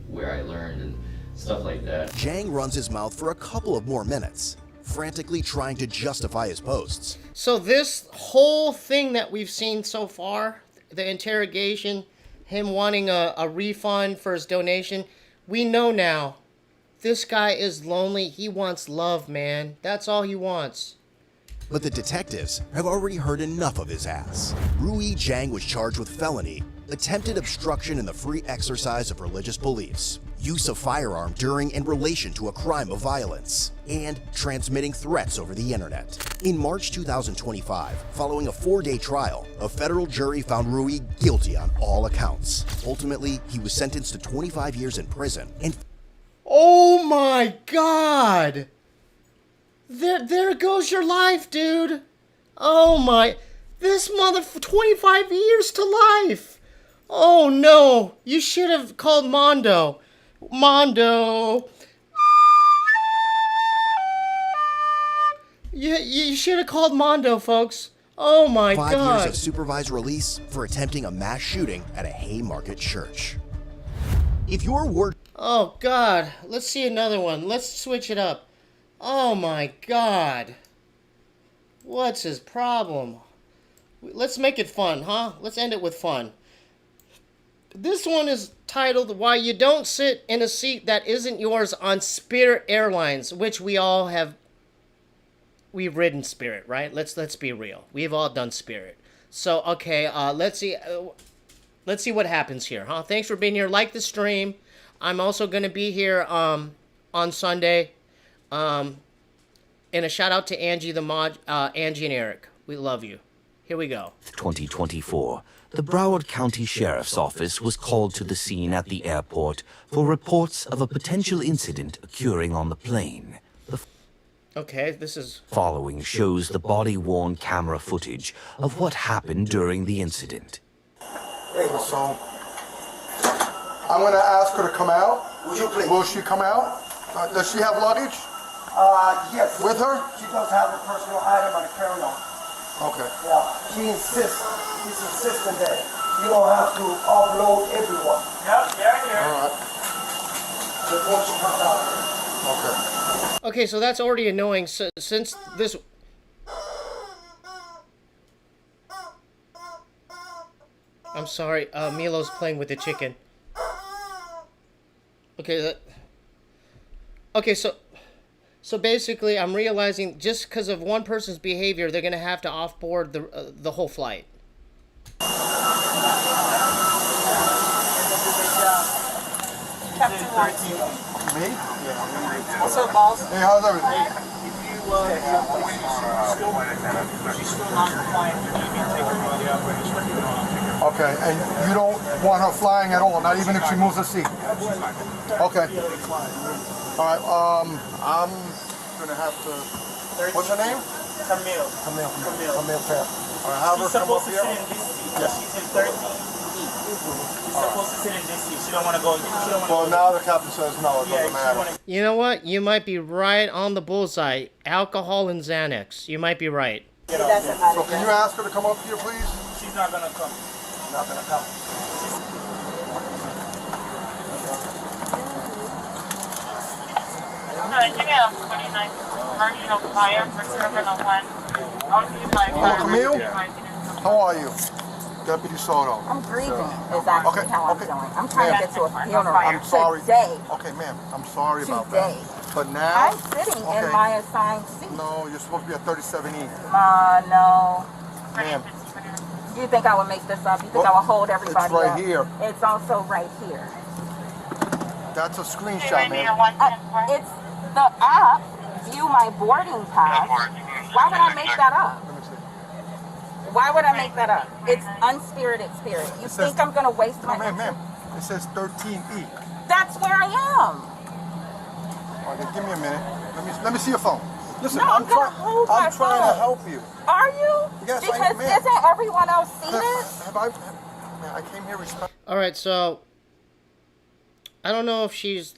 where I learned and stuff like that. Jang runs his mouth for a couple of more minutes, frantically trying to justify his posts. So this whole thing that we've seen so far, the interrogation, him wanting a refund for his donation, we know now, this guy is lonely. He wants love, man. That's all he wants. But the detectives have already heard enough of his ass. Rui Jang was charged with felony, attempted obstruction in the free exercise of religious beliefs, use of firearm during and relation to a crime of violence, and transmitting threats over the internet. In March 2025, following a 4-day trial, a federal jury found Rui guilty on all accounts. Ultimately, he was sentenced to 25 years in prison and... Oh my God! There goes your life, dude. Oh my, this 25 years to life. Oh no, you should have called Mondo. Mondo. You should have called Mondo, folks. Oh my God. 5 years of supervised release for attempting a mass shooting at a Haymarket church. If your word... Oh God, let's see another one. Let's switch it up. Oh my God. What's his problem? Let's make it fun, huh? Let's end it with fun. This one is titled, Why You Don't Sit in a Seat That Isn't Yours on Spirit Airlines, which we all have... We've ridden Spirit, right? Let's be real. We've all done Spirit. So, okay, let's see what happens here, huh? Thanks for being here. Like the stream. I'm also going to be here on Sunday. And a shout out to Angie the mod, Angie and Eric. We love you. Here we go. 2024, the Broward County Sheriff's Office was called to the scene at the airport for reports of a potential incident occurring on the plane. The Okay, this is... following shows the body-worn camera footage of what happened during the incident. So, I'm going to ask her to come out. Would you please? Will she come out? Does she have luggage? Yes. With her? She does have a personal item on the carry-on. Okay. Yeah. She's insisting that you don't have to offload everyone. Yep, yeah. All right. Before she comes out. Okay. Okay, so that's already annoying. So, since this... I'm sorry, Milo's playing with the chicken. Okay, okay, so basically, I'm realizing just because of one person's behavior, they're gonna have to offboard the whole flight. Captain White. Me? What's up, boss? Hey, how's everything? If you, she's still not compliant, you need to take her to the operating room. Okay, and you don't want her flying at all, not even if she moves her seat? Okay. All right, I'm gonna have to... What's her name? Camille. Camille Fair. All right, have her She's come up supposed to here. sit in this seat. Yes. She's in 13E. She's supposed to sit in this seat. She don't want to go. Well, now the captain says no, it doesn't matter. You know what? You might be right on the bullseye. Alcohol and Xanax. You might be right. So can you ask her to come up here, please? She's not gonna come. Not gonna come. Commercial fire for Terminal 1. Hello, Camille? How are you? Deputy Soto. I'm grieving is actually how I'm doing. I'm trying to get to a funeral. I'm sorry. Today. Okay, ma'am, I'm sorry about Today. that. But now... I'm sitting in my assigned seat. No, you're supposed to be at 37E. No. Ma'am. You think I would make this up? You think I would hold everybody It's right up? here. It's also right here. That's a screenshot, ma'am. It's the app, view my boarding pass. Why would I make that up? Why would I make that up? It's unspirited spirit. You think I'm going to waste my time? Ma'am, it says 13E. That's where I am. Okay, give me a minute. Let me see your phone. Listen, No, I'm gonna hold my I'm trying phone. to help you. Are you? Yes, because ma'am. isn't everyone else see this? I came here respect. All right, so I don't know if she's...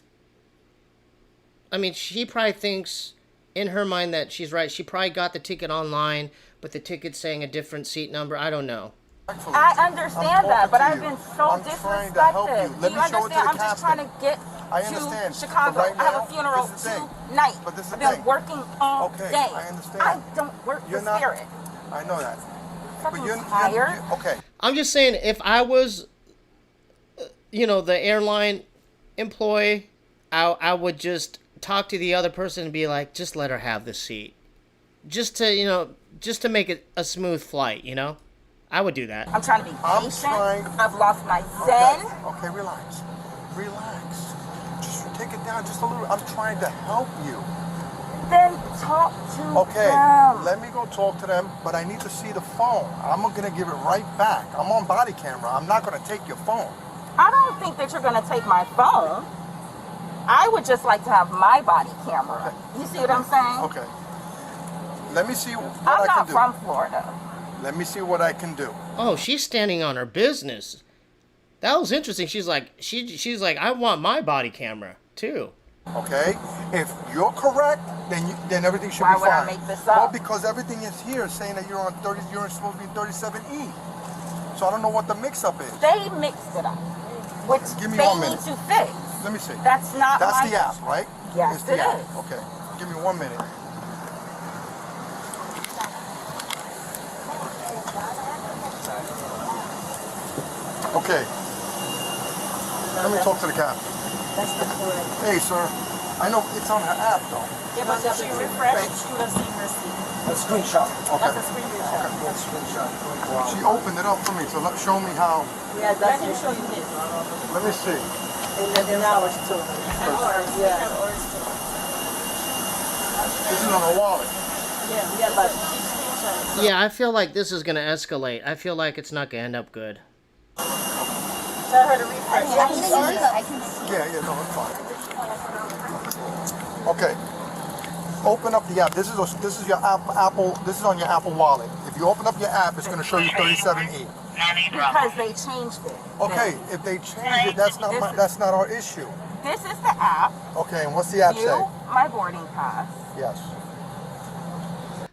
I mean, she probably thinks in her mind that she's right. She probably got the ticket online, but the ticket's saying a different seat number. I don't know. I understand that, but I've been so I'm trying to help you. disrespected. Let Do me you show it to understand? the I'm just trying to get I understand. to Chicago. But right I have now, a funeral this is the thing. tonight. But this is the I've been thing. working all Okay, day. I understand. I don't work You're for not- Spirit. I know that. But Fucking you're tired. okay. I'm just saying, if I was, you know, the airline employee, I would just talk to the other person and be like, just let her have the seat. Just to, you know, just to make it a smooth flight, you know? I would do that. I'm trying to be patient. I've lost my zen. Okay, relax. Relax. Just take it down just a little. I'm trying to help you. Then talk to Okay, them. let me go talk to them, but I need to see the phone. I'm gonna give it right back. I'm on body camera. I'm not gonna take your phone. I don't think that you're going to take my phone. I would just like to have my body camera. You see what I'm saying? Okay. Let me see what I'm I can not do. from Florida. Let me see what I can do. Oh, she's standing on her business. That was interesting. She's like, she's like, I want my body camera too. Okay? If you're correct, then everything should Why be would I fine. make this Well, up? because everything is here saying that you're supposed to be in 37E. So I don't know what the mix-up is. They mixed it up, which Give me they 1 need minute. to fix. Let me see. That's not That's my the app, right? Yes, It's the it app. is. Okay. Give me 1 minute. Okay. Let me talk to the captain. Hey, sir. I know it's on her app, though. Yeah, but if she refreshed, she would have seen her seat. A screenshot. Okay. That's a screenshot. Okay. That's a screenshot. She opened it up for me, so show me how. Yeah, let him show you this. Let me see. And then now it's two. Yeah. This is on her wallet. Yeah, but Yeah, I feel like this is gonna escalate. I feel like it's not gonna end up good. Tell her to refresh. Yeah, no, it's fine. Okay. Open up the app. This is your Apple. This is on your Apple Wallet. If you open up your app, it's going to show you 37E. Because they changed it. Okay, if they changed it, that's not our issue. This is the app. Okay, and what's the app View say? my boarding pass. Yes.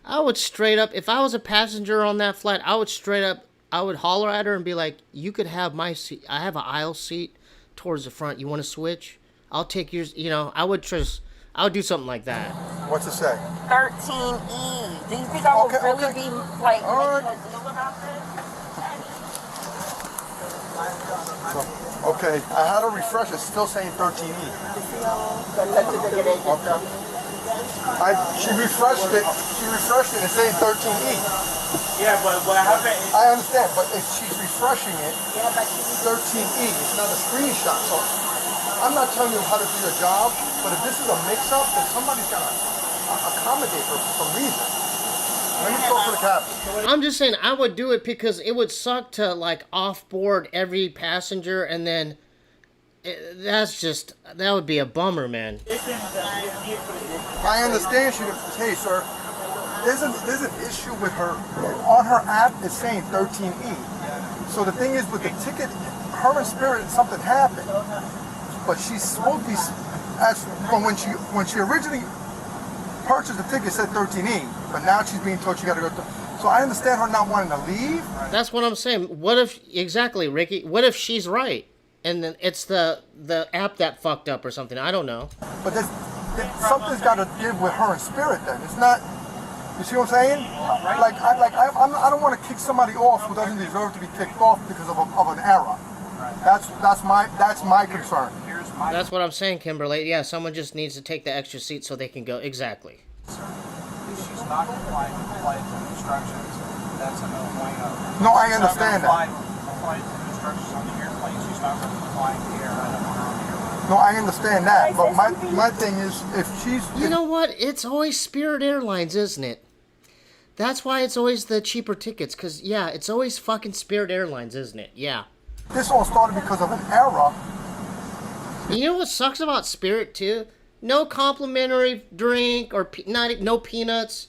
I would straight up, if I was a passenger on that flight, I would holler at her and be like, you could have my seat. I have an aisle seat towards the front. You want to switch? I'll take yours. You know, I would do something like that. What's it say? 13E. Do you think I would really be like making a deal about this? Okay, I had to refresh. It's still saying 13E. Okay. She refreshed it. It's saying 13E. Yeah, but what happened is... I understand, but if she's refreshing it, 13E. It's not a screenshot. So I'm not telling you how to do your job, but if this is a mix-up, then somebody's got to accommodate her for some reason. Let me talk to the captain. I'm just saying I would do it because it would suck to like off-board every passenger and then that would be a bummer, man. I understand she didn't. Hey, sir, there's an issue with her. On her app, it's saying 13E. So the thing is, with the ticket, her and Spirit, something happened. But she's supposed to be, as from when she originally purchased the ticket, it said 13E. But now she's being told she got to go. So I understand her not wanting to leave. That's what I'm saying. What if, exactly, Ricky? What if she's right? And then it's the app that fucked up or something. I don't know. But something's got to give with her and Spirit. Then it's not. You see what I'm saying? I don't want to kick somebody off who doesn't deserve to be kicked off because of an error. That's my concern. That's what I'm saying, Kimberly. Yeah, someone just needs to take the extra seat so they can go. Exactly. If she's not complying with flight instructions, that's a no-point. No, I understand that. Flight instructions on the airplane, she's not complying with the airline. No, I understand that, but my thing is, if she's... You know what? It's always Spirit Airlines, isn't it? That's why it's always the cheaper tickets, because, yeah, it's always fucking Spirit Airlines, isn't it? Yeah. This all started because of an error. You know what sucks about Spirit, too? No complimentary drink or no peanuts.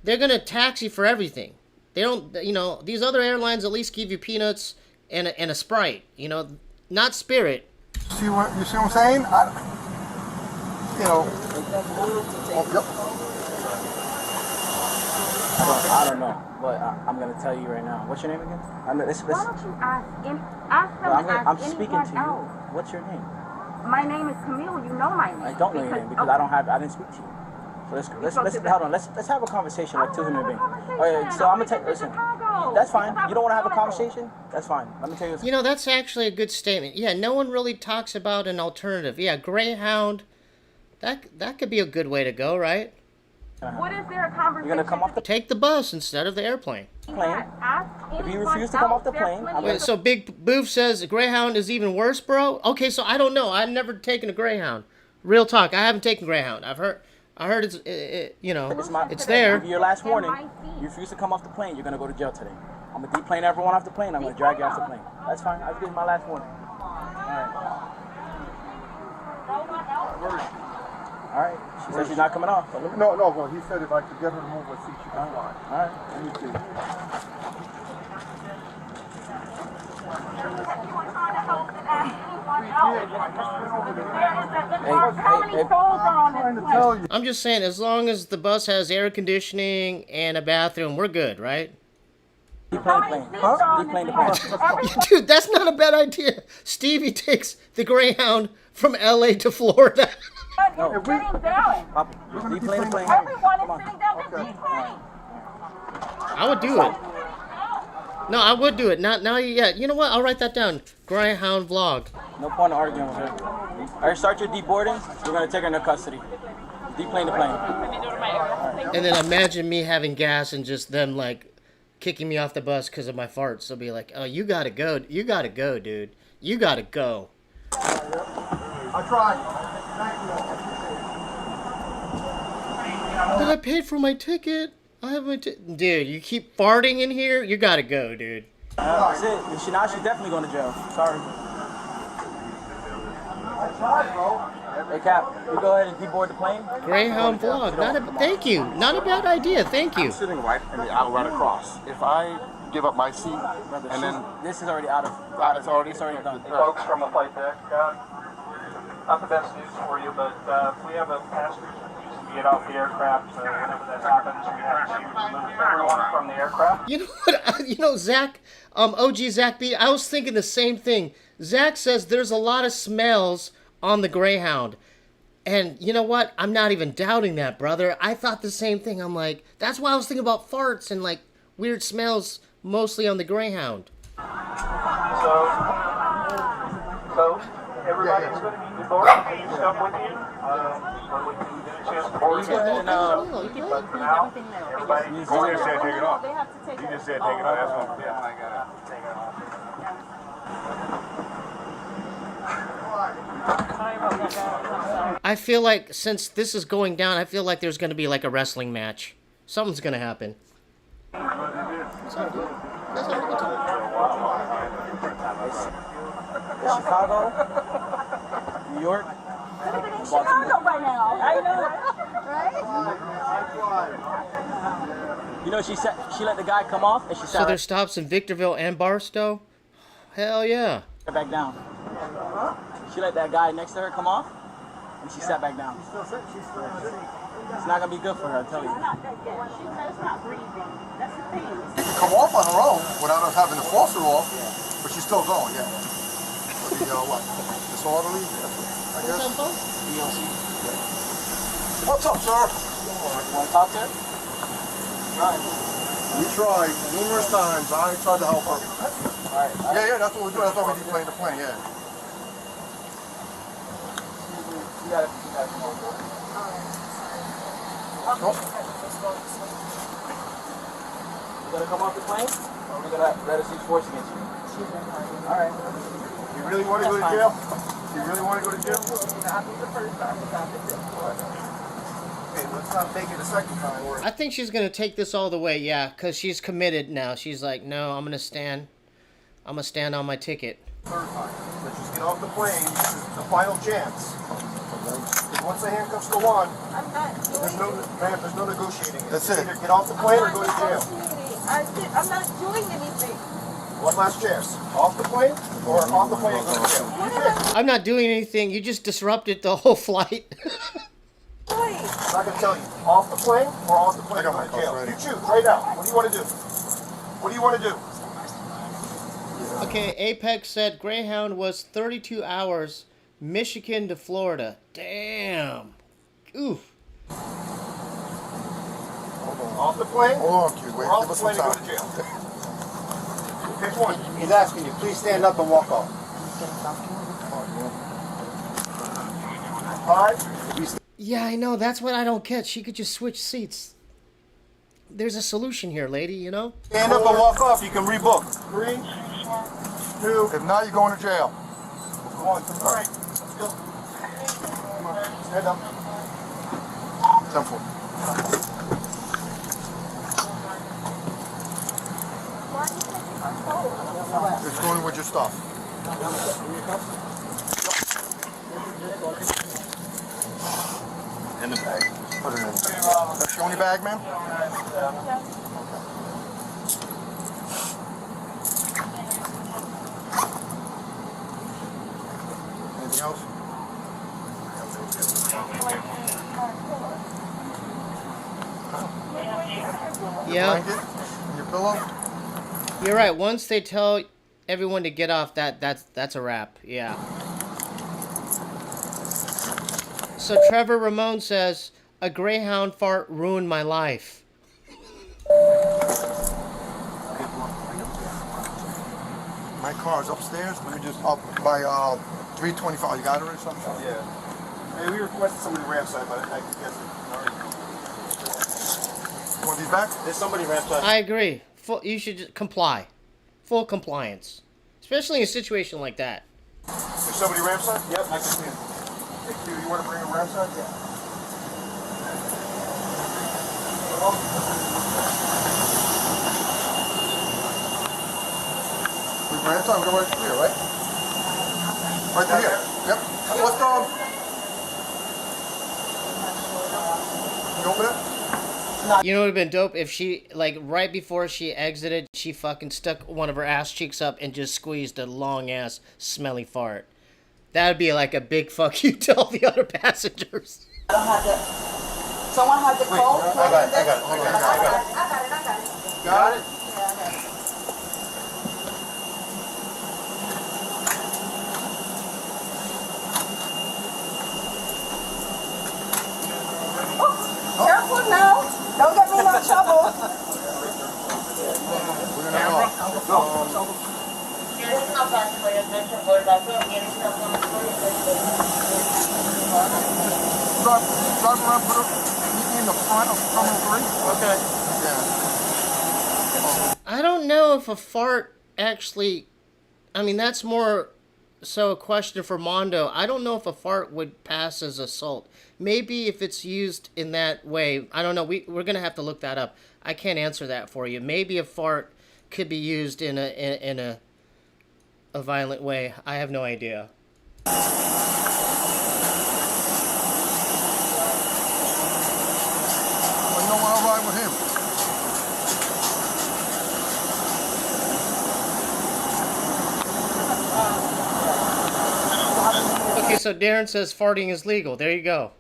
They're going to tax you for everything. They don't, you know, these other airlines at least give you peanuts and a Sprite, you know, not Spirit. You see what I'm saying? I don't know, but I'm going to tell you right now. What's your name again? Why don't you ask I'm speaking to you. What's your name? My name is Camille. You know my name. I don't know your name because I didn't speak to you. So let's have a conversation like two human beings. Okay, so I'm gonna take. Listen, that's fine. You don't want to have a conversation? That's fine. Let me tell you. You know, that's actually a good statement. Yeah, no one really talks about an alternative. Yeah, Greyhound. That could be a good way to go, right? What is there a conversation? You're gonna come off the take the bus instead of the airplane. Plane. If you refuse to come off the plane, wait, so Big Boof says Greyhound is even worse, bro. Okay, so I don't know. I've never taken a Greyhound. Real talk, I haven't taken Greyhound. I heard it's you know, it's there. Give you your last warning. You refuse to come off the plane, you're gonna go to jail today. I'm gonna deplane everyone off the plane. I'm gonna drag you off the plane. That's fine. I'll give you my last warning. All right. She said she's not coming off. No, well, he said if I could get her to move her seat, she could fly. All right. Let me see. I'm just saying, as long as the bus has air conditioning and a bathroom, we're good, right? Deplane the plane. Dude, that's not a bad idea. Stevie takes the Greyhound from LA to Florida. No. Everyone is sitting down. I would do it. No, I would do it. Not now yet. You know what? I'll write that down. Greyhound vlog. No point in arguing with her. All right, start your deboarding. We're gonna take her into custody. Deplane the plane. And then imagine me having gas and just them like kicking me off the bus because of my farts. They'll be like, "Oh, you gotta go. You gotta go, dude. You gotta go." I tried. But I paid for my ticket. Dude, you keep farting in here? You gotta go, dude. That's it. Now she's definitely going to jail. Sorry. Hey, Cap, you go ahead and deboard the plane. Greyhound vlog. Thank you. Not a bad idea. Thank you. I'm sitting right in the aisle right across. If I give up my seat, and then this is already out of. It's already done. Folks from the flight deck, not the best news for you, but we have a passenger who needs to get off the aircraft. Whenever that happens, we have to remove everyone from the aircraft. You know what? You know, Zach, OG Zach B, I was thinking the same thing. Zach says there's a lot of smells on the Greyhound. And you know what? I'm not even doubting that, brother. I thought the same thing. I'm like, that's why I was thinking about farts and like weird smells mostly on the Greyhound. So everybody's going to be deboarded. Can you stuff with you? When we can get a chance to board you. But for now, everybody. You just said take it off. You just said take it off. That's what I got to take it off. I feel like since this is going down, I feel like there's going to be like a wrestling match. Something's going to happen. Chicago, New York, Chicago by now. I know, right? You know, she let the guy come off, and she sat. So there's stops in Victorville and Barstow? Hell yeah. Back down. She let that guy next to her come off, and she sat back down. It's not gonna be good for her, I tell you. She can come off on her own without us having to force her off, but she's still going, yeah. So the, what? Disorderly, I guess? What's up, sir? You wanna talk to her? We tried numerous times. I tried to help her. Alright. Yeah, that's what we're doing. That's why we deplane the plane, yeah. You gotta come over. You gonna come off the plane? Or are we gonna let us use force against you? Alright. You really want to go to jail? You really want to go to jail? Okay, let's not take it a second time. I think she's going to take this all the way, yeah, because she's committed now. She's like, no, I'm going to stand on my ticket. Third time. Let's just get off the plane. This is the final chance. Once the handcuffs go on, there's no negotiating. That's it. Either get off the plane or go to jail. I'm not doing anything. One last chance. Off the plane or off the plane and go to jail. I'm not doing anything. You just disrupted the whole flight. I'm not going to tell you. Off the plane or off the plane and go to jail. You choose right now. What do you want to do? What do you want to do? Okay, Apex said Greyhound was 32 hours, Michigan to Florida. Damn. Oof. Off the plane? Hold on, Q. Wait, off give the us plane some and time. go to jail. Pick one. He's asking you, please stand up and walk off. 5. Yeah, I know. That's what I don't get. She could just switch seats. There's a solution here, lady, you know? Stand up and walk off. You can rebook. 3, 2. If not, you're going to jail. 1. All right. Let's go. Come on. Stand up. 10-4. It's going with your stuff. In the bag. Put it in. That's your only bag, ma'am? Anything else? Yeah. Blanket and your pillow? You're right. Once they tell everyone to get off, that's a wrap. Yeah. So Trevor Ramon says, a Greyhound fart ruined my life. My car's upstairs. Let me just up by 325. You got it or something? Yeah. Hey, we requested somebody ramside, but I guess it already. You want these back? There's somebody ramside. I agree. You should just comply. Full compliance. Especially in a situation like that. There's somebody ramside? Yep, I can see him. Hey, Q, you want to bring a ramside? Yeah. Right time, go right through here, right? Right through here. Yep. Let's go. You open it? You know what would have been dope if she, like, right before she exited, she fucking stuck one of her ass cheeks up and just squeezed a long ass smelly fart. That would be like a big fuck you to all the other passengers. Someone had the code? I got it. Hold on. I got it. Got it? Careful now. Don't get me in no trouble. We're gonna go. Drive around, put it in the front of Terminal 3. Okay. Yeah. I don't know if a fart actually... I mean, that's more so a question for Mondo. I don't know if a fart would pass as assault. Maybe if it's used in that way. I don't know. We're going to have to look that up. I can't answer that for you. Maybe a fart could be used in a violent way. I have no idea. I know I'll ride with him. Okay, so Darren says farting is legal. There you go.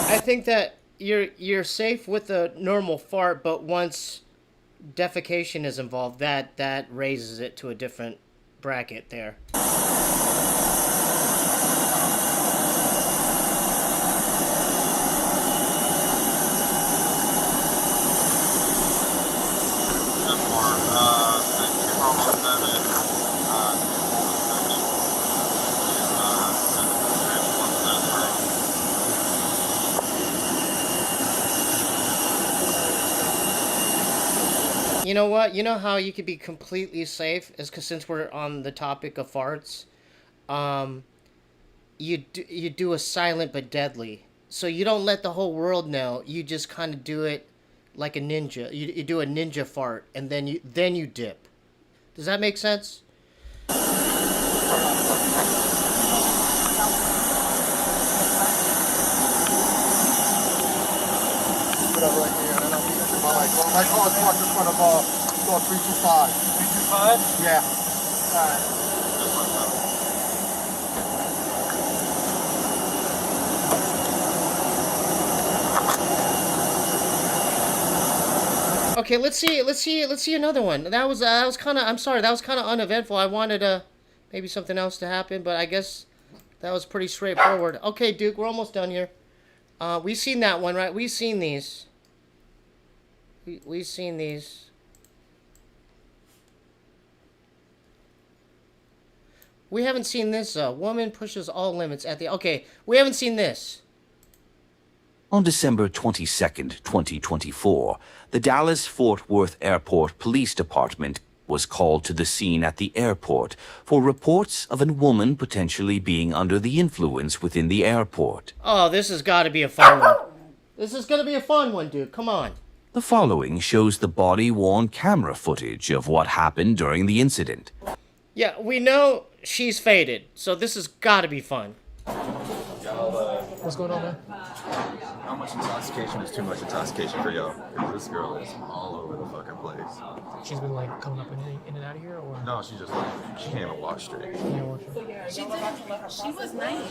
I think that you're safe with a normal fart, but once defecation is involved, that raises it to a different bracket there. You know what? You know how you could be completely safe? Is because since we're on the topic of farts, you do a silent but deadly. So you don't let the whole world know. You just kind of do it like a ninja. You do a ninja fart, and then you dip. Does that make sense? Put up right here, and then I'll meet you by my car. My car is parked in front of store 325. 325? Yeah. Okay, let's see another one. That was kind of, I'm sorry, that was kind of uneventful. I wanted maybe something else to happen, but I guess that was pretty straightforward. Okay, Duke, we're almost done here. We've seen that one, right? We've seen these. We've seen these. We haven't seen this, woman pushes all limits at the... Okay, we haven't seen this. On December 22nd, 2024, the Dallas-Fort Worth Airport Police Department was called to the scene at the airport for reports of a woman potentially being under the influence within the airport. Oh, this has got to be a fun one. This is going to be a fun one, dude. Come on. The following shows the body-worn camera footage of what happened during the incident. Yeah, we know she's faded, so this has got to be fun. What's going on, man? How much intoxication is too much intoxication for y'all? Because this girl is all over the fucking place. She's been like coming up in and out of here, or? No, she just like, she can't even walk straight. She did. She was nice.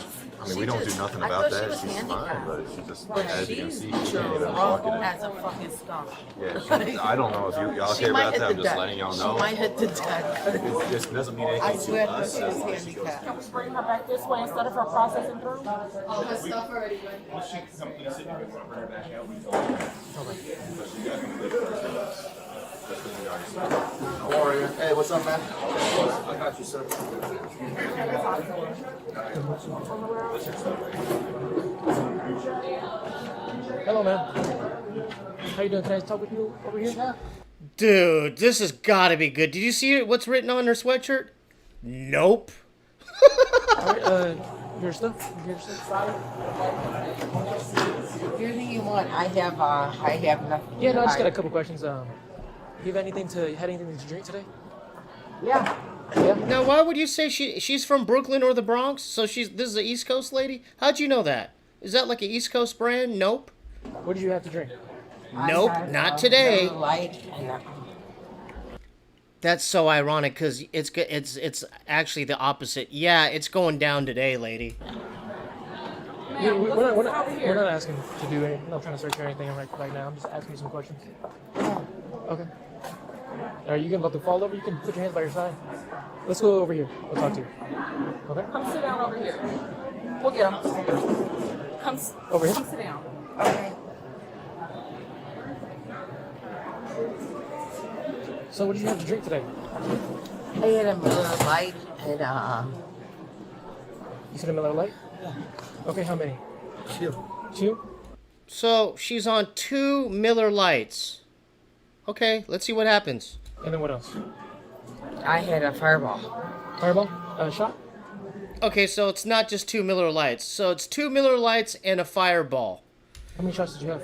I mean, we don't do nothing about that. She's fine, but she just, as you can see, she can't even walk in it. As a fucking skunk. Yeah, I don't know if y'all care about that. I'm just letting y'all know. She might hit the deck. It doesn't mean anything to us. She was handicapped. Can we bring her back this way instead of her processing through? All her stuff already went. Warrior. Hey, what's up, man? I got you, sir. Hello, man. How you doing? Can I talk with you over here? Dude, this has got to be good. Did you see what's written on her sweatshirt? Nope. Alright, your stuff? Your stuff? Anything you want? I have nothing. Yeah, no, I just got a couple questions. You have anything to drink today? Yeah. Now, why would you say she's from Brooklyn or the Bronx? So this is an East Coast lady? How'd you know that? Is that like an East Coast brand? Nope. What did you have to drink? Nope, not today. Light and That's so ironic because it's actually the opposite. Yeah, it's going down today, lady. Yeah, we're not asking to do anything. I'm not trying to search or anything right now. I'm just asking you some questions. Okay. Are you about to fall over? You can put your hands by your side. Let's go over here. We'll talk to you. Okay? Come sit down over here. We'll get him. Over here? Come sit down. Okay. So what did you have to drink today? I had a Miller Lite and You said a Miller Lite? Yeah. Okay, how many? 2. 2? So she's on 2 Miller Lights. Okay, let's see what happens. And then what else? I had a Fireball. Fireball? A shot? Okay, so it's not just 2 Miller Lights. So it's 2 Miller Lights and a Fireball. How many shots did you have?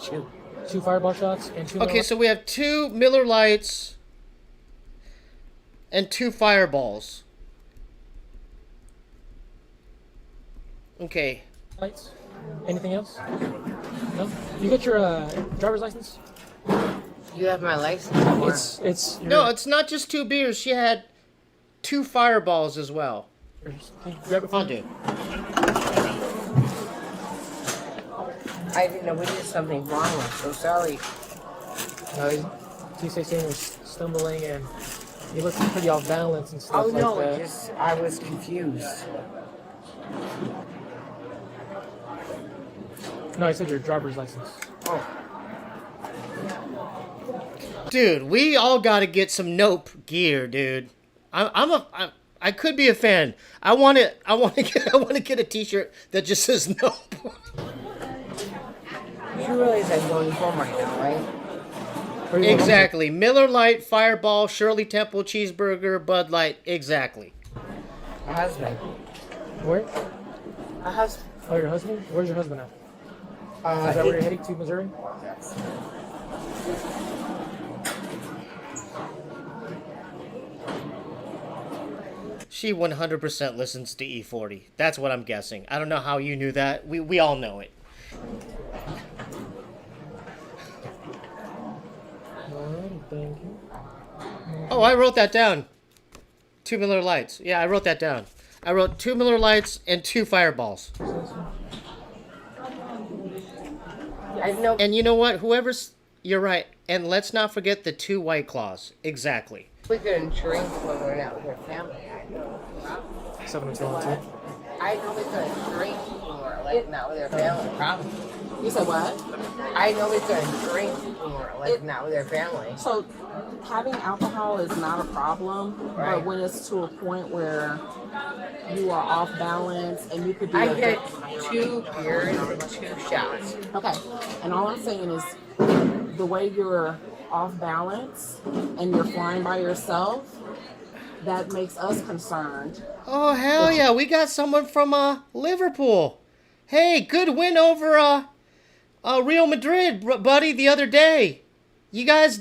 2. 2 Fireball shots and 2 Miller Okay, so we have 2 Miller Lights and 2 Fireballs. Okay. Lights? Anything else? No? You got your driver's license? You have my license? It's No, it's not just 2 beers. She had 2 Fireballs as well. Grab it for I'll me. do. I didn't know we did something wrong. I'm so sorry. TC saying was stumbling and you looked pretty off balance and stuff Oh like no, that. I was confused. No, I said your driver's license. Oh. Dude, we all got to get some Nope gear, dude. I could be a fan. I want to get a T-shirt that just says Nope. You realize I'm going home right now, right? Exactly. Miller Lite, Fireball, Shirley Temple cheeseburger, Bud Light. Exactly. A husband. Where? A husband. Oh, your husband? Where's your husband at? Is that where you're heading to, Missouri? She 100% listens to E40. That's what I'm guessing. I don't know how you knew that. We all know it. Thank you. Oh, I wrote that down. 2 Miller Lights. Yeah, I wrote that down. I wrote 2 Miller Lights and 2 Fireballs. And you know what? You're right. And let's not forget the 2 White Claws. Exactly. We couldn't drink when we're not with our family. 7-2. I know we couldn't drink when we're not with our family. Problem. You said what? I know we couldn't drink when we're not with our family. So having alcohol is not a problem, Right. but when it's to a point where you are off balance and you could do I had 2 beers and 2 shots. Okay, and all I'm saying is the way you're off balance and you're flying by yourself, that makes us concerned. Oh, hell yeah. We got someone from Liverpool. Hey, good win over Real Madrid, buddy, the other day. You guys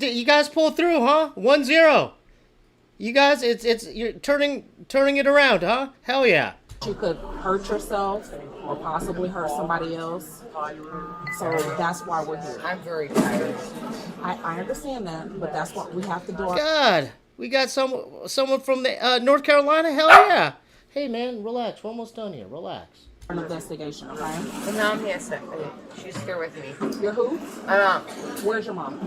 pulled through, huh? 1-0. You guys, you're turning it around, huh? Hell yeah. You could hurt yourself or possibly hurt somebody else. So that's why we're here. I'm very tired. I understand that, but that's what we have to do. God, we got someone from the North Carolina. Hell yeah. Hey man, relax. We're almost done here. Relax. An investigation, okay? The mom has she's here with me. You're who? Where's your mom?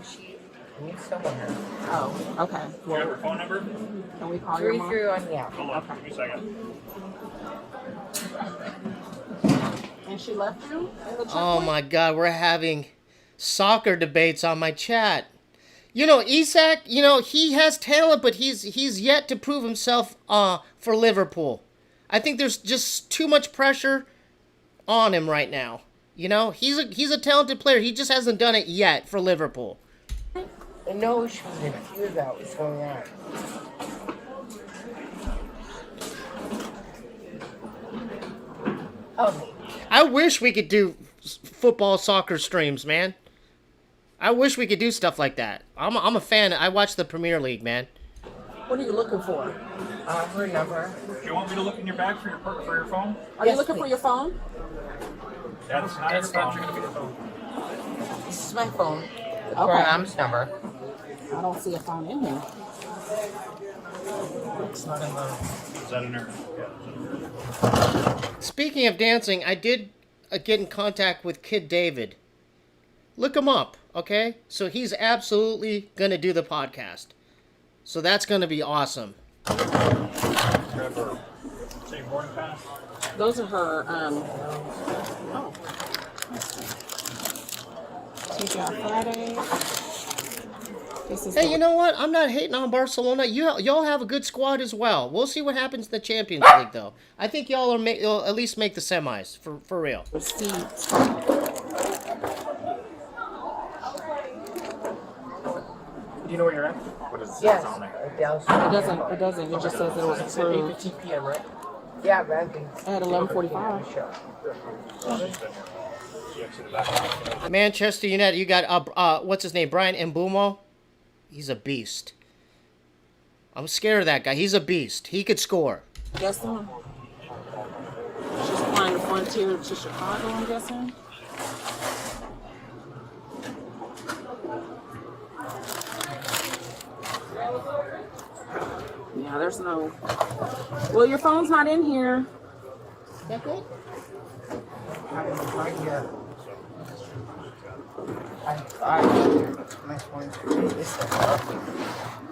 She needs someone here. Oh, okay. You have her phone number? Can we call your mom? 331, yeah. Hold on, give me a second. And she left you in the Oh checkpoint? my God, we're having soccer debates on my chat. You know, Isak, he has talent, but he's yet to prove himself for Liverpool. I think there's just too much pressure on him right now. He's a talented player. He just hasn't done it yet for Liverpool. No, she was confused about what's going on. I wish we could do football, soccer streams, man. I wish we could do stuff like that. I'm a fan. I watch the Premier League, man. What are you looking for? Her number. Do you want me to look in your bag for your phone? Are you looking for your phone? That's not your phone. Going to be the phone. This is my phone. Okay. Mom's number. I don't see a phone in here. It's not in the. Is that in there? Speaking of dancing, I did get in contact with Kid David. Look him up, okay? So he's absolutely going to do the podcast. So that's going to be awesome. Those are her, TGI Friday. Hey, you know what? I'm not hating on Barcelona. Y'all have a good squad as well. We'll see what happens in the Champions League, though. I think y'all will at least make the semis, for real. Do you know where you're at? What is Yes. on there? It doesn't. It just says that it was approved. It's 8:15 p.m., right? Yeah, Randy. At 11:45. Manchester United, you got, what's his name, Brian Mbumo? He's a beast. I'm scared of that guy. He's a beast. He could score. Yes, ma'am. She's flying the Frontier to Chicago, I'm guessing. Yeah, there's no... Well, your phone's not in here. Is that good? Right here.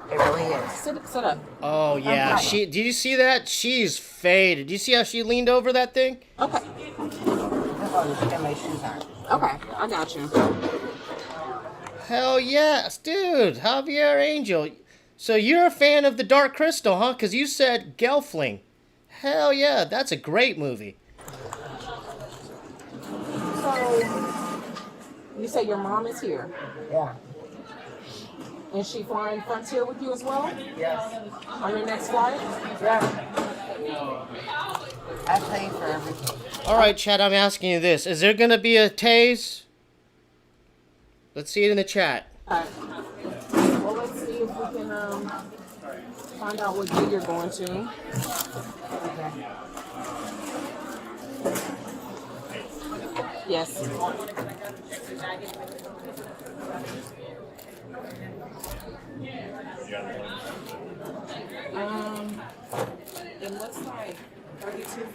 It really is. Sit up. Oh, yeah. Did you see that? She's faded. Did you see how she leaned over that thing? Okay. Get my shoes on. Okay, I got you. Hell yes, dude. Javier Angel. So you're a fan of The Dark Crystal, huh? Because you said Gelfling. Hell yeah, that's a great movie. So, you say your mom is here? Yeah. And she flying Frontier with you as well? Yes. On your next flight? Yeah. I pay for everything. All right, Chad, I'm asking you this. Is there going to be a tase? Let's see it in the chat. All right. Well, let's see if we can find out what gig you're going to. Okay. Yes. It looks like 32.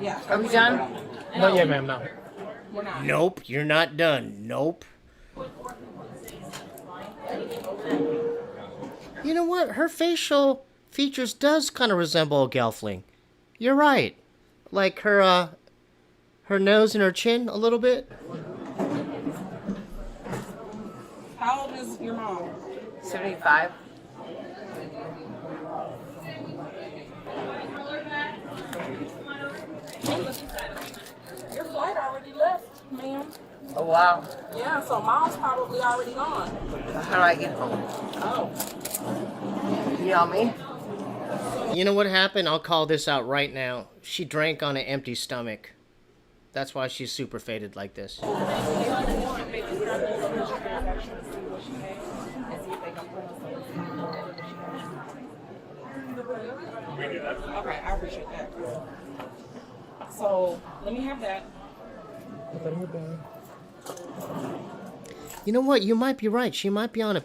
Yeah. Are we done? Not yet, ma'am, no. We're not. Nope, you're not done. Nope. You know what? Her facial features does kind of resemble a Gelfling. You're right. Like her nose and her chin a little bit. How old is your mom? 75. Your flight already left, ma'am. Oh, wow. Yeah, so mom's probably already gone. How do I get home? Oh. You know me? You know what happened? I'll call this out right now. She drank on an empty stomach. That's why she's super faded like this. Okay, I appreciate that. So, let me have that. You know what? You might be right. She might be on a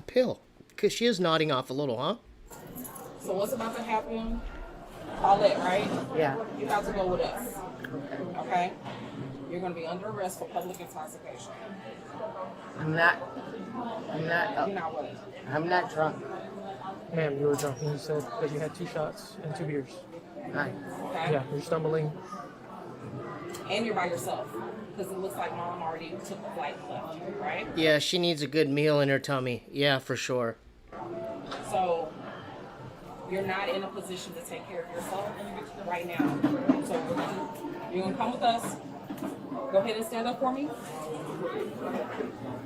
pill. Because she is nodding off a little, huh? So what's about to happen? Paulette, right? Yeah. You have to go with us. Okay? You're going to be under arrest for public intoxication. I'm not You're not what? I'm not drunk. Ma'am, you were drunk and you said that you had 2 shots and 2 beers. Right. Okay? Yeah, you're stumbling. And you're by yourself. Because it looks like mom already took the flight and left, right? Yeah, she needs a good meal in her tummy. Yeah, for sure. So, you're not in a position to take care of yourself right now. So, you're going to come with us. Go ahead and stand up for me.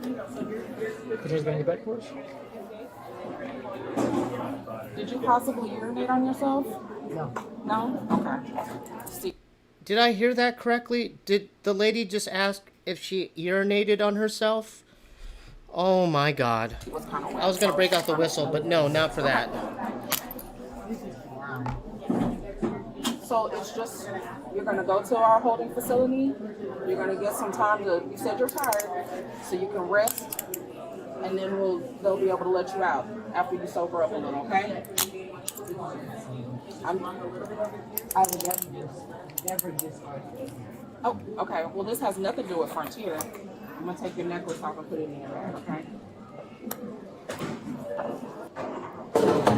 Could you just bring it back for us? Did you possibly urinate on yourself? No. No? Okay. Did I hear that correctly? Did the lady just ask if she urinated on herself? Oh my God. I was going to break out the whistle, but no, not for that. So it's just, you're going to go to our holding facility. You're going to get some time to, you said you're tired, so you can rest. And then they'll be able to let you out after you sober up a little, okay? I would never just. Oh, okay. Well, this has nothing to do with Frontier. I'm going to take your necklace off and put it in your bag, okay?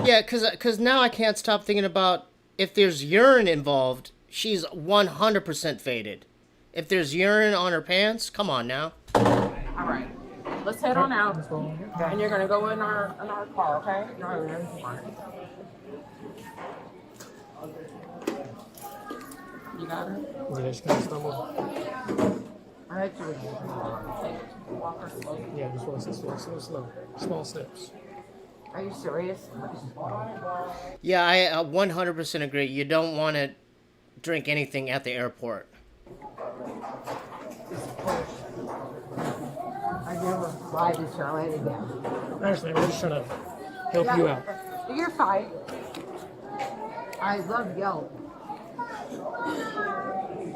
Yeah, because now I can't stop thinking about if there's urine involved, she's 100% faded. If there's urine on her pants, come on now. All right. Let's head on out. And you're going to go in our car, okay? You got her? Yeah, she's kind of stumbled. I had to Walk her slow. Yeah, just slow. Small steps. Are you serious? Yeah, I 100% agree. You don't want to drink anything at the airport. I never fly to Charlotte again. I understand. We're just trying to help you out. You're fine. I love Yelp.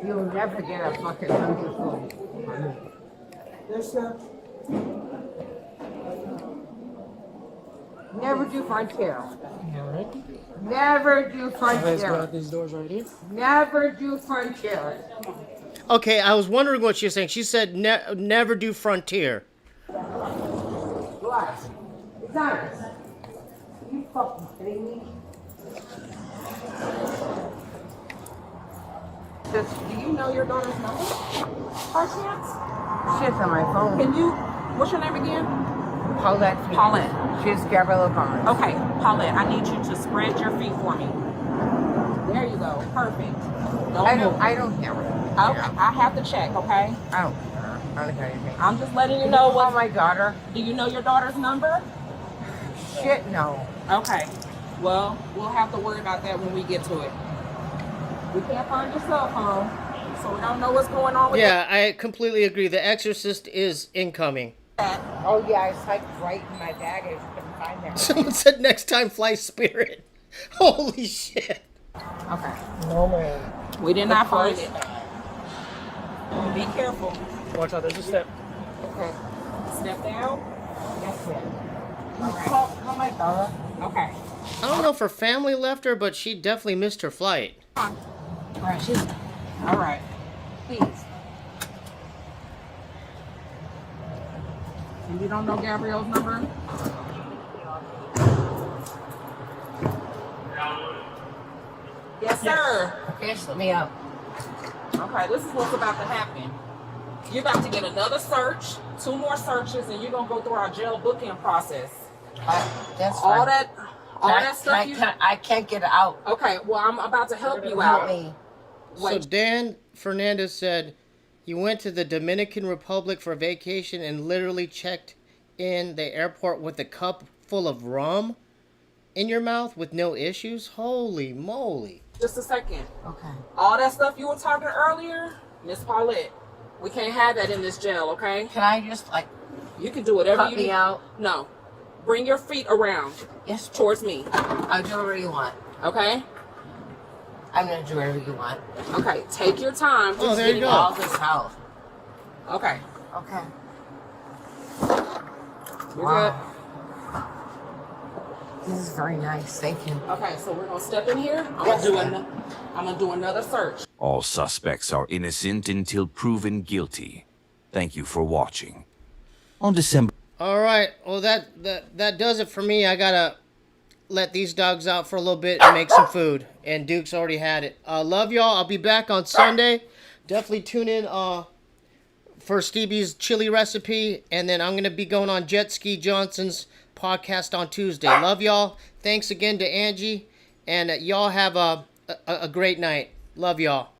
You'll never get a fucking hungry food. Yes, sir. Never do Frontier. Alright. Never do Let's go out Frontier. these doors right here. Never do Frontier. Okay, I was wondering what she was saying. She said never do Frontier. What? It's honest. Are you fucking kidding me? Do you know your daughter's number? By chance? Shit's on my phone. Can you, what's your name again? Paulette. Paulette. She's Gabriella Barnes. Okay, Paulette, I need you to spread your feet for me. There you go. Perfect. I don't care. Okay, I have to check, okay? I don't care. I don't care anything. I'm just letting you know what. my daughter. Do you know your daughter's number? Shit, no. Okay. Well, we'll have to worry about that when we get to it. We can't find your cell phone, so we don't know what's going on with Yeah, I completely agree. The Exorcist is incoming. Oh yeah, it's like right in my baggage. Couldn't find that. Someone said next time fly Spirit. Holy shit. Okay. No, man. We did not find it. Be careful. Watch out, there's a step. Okay. Step down. Yes, ma'am. Call my daughter. Okay. I don't know if her family left her, but she definitely missed her flight. All right. All right. Please. And you don't know Gabrielle's number? Yes, sir. Yes, let me up. Okay, this is what's about to happen. You're about to get another search, 2 more searches, and you're gonna go through our jail booking process. That's all fine. that stuff. I can't get out. Okay, well I'm about to help you Help out. me. So Dan Fernandez said, you went to the Dominican Republic for vacation and literally checked in the airport with a cup full of rum in your mouth with no issues? Holy moly. Just a second. Okay. All that stuff you were talking earlier, Miss Paulette, we can't have that in this jail, okay? Can I just You can do whatever cut you me need. out? No. Bring your feet around. Yes. Towards me. I'll do whatever you want. Okay? I'm gonna do whatever you want. Okay, take your time. Oh, there you go. All this house. Okay. Okay. You're Wow. This is very nice. Thank you. good. Okay, so we're gonna step in here. I'm gonna do another search. All suspects are innocent until proven guilty. Thank you for watching. On December... All right. Well, that does it for me. I got to let these dogs out for a little bit and make some food. And Duke's already had it. Love y'all. I'll be back on Sunday. Definitely tune in for Steebee's chili recipe. And then I'm going to be going on Jet Ski Johnson's podcast on Tuesday. Love y'all. Thanks again to Angie. And y'all have a great night. Love y'all.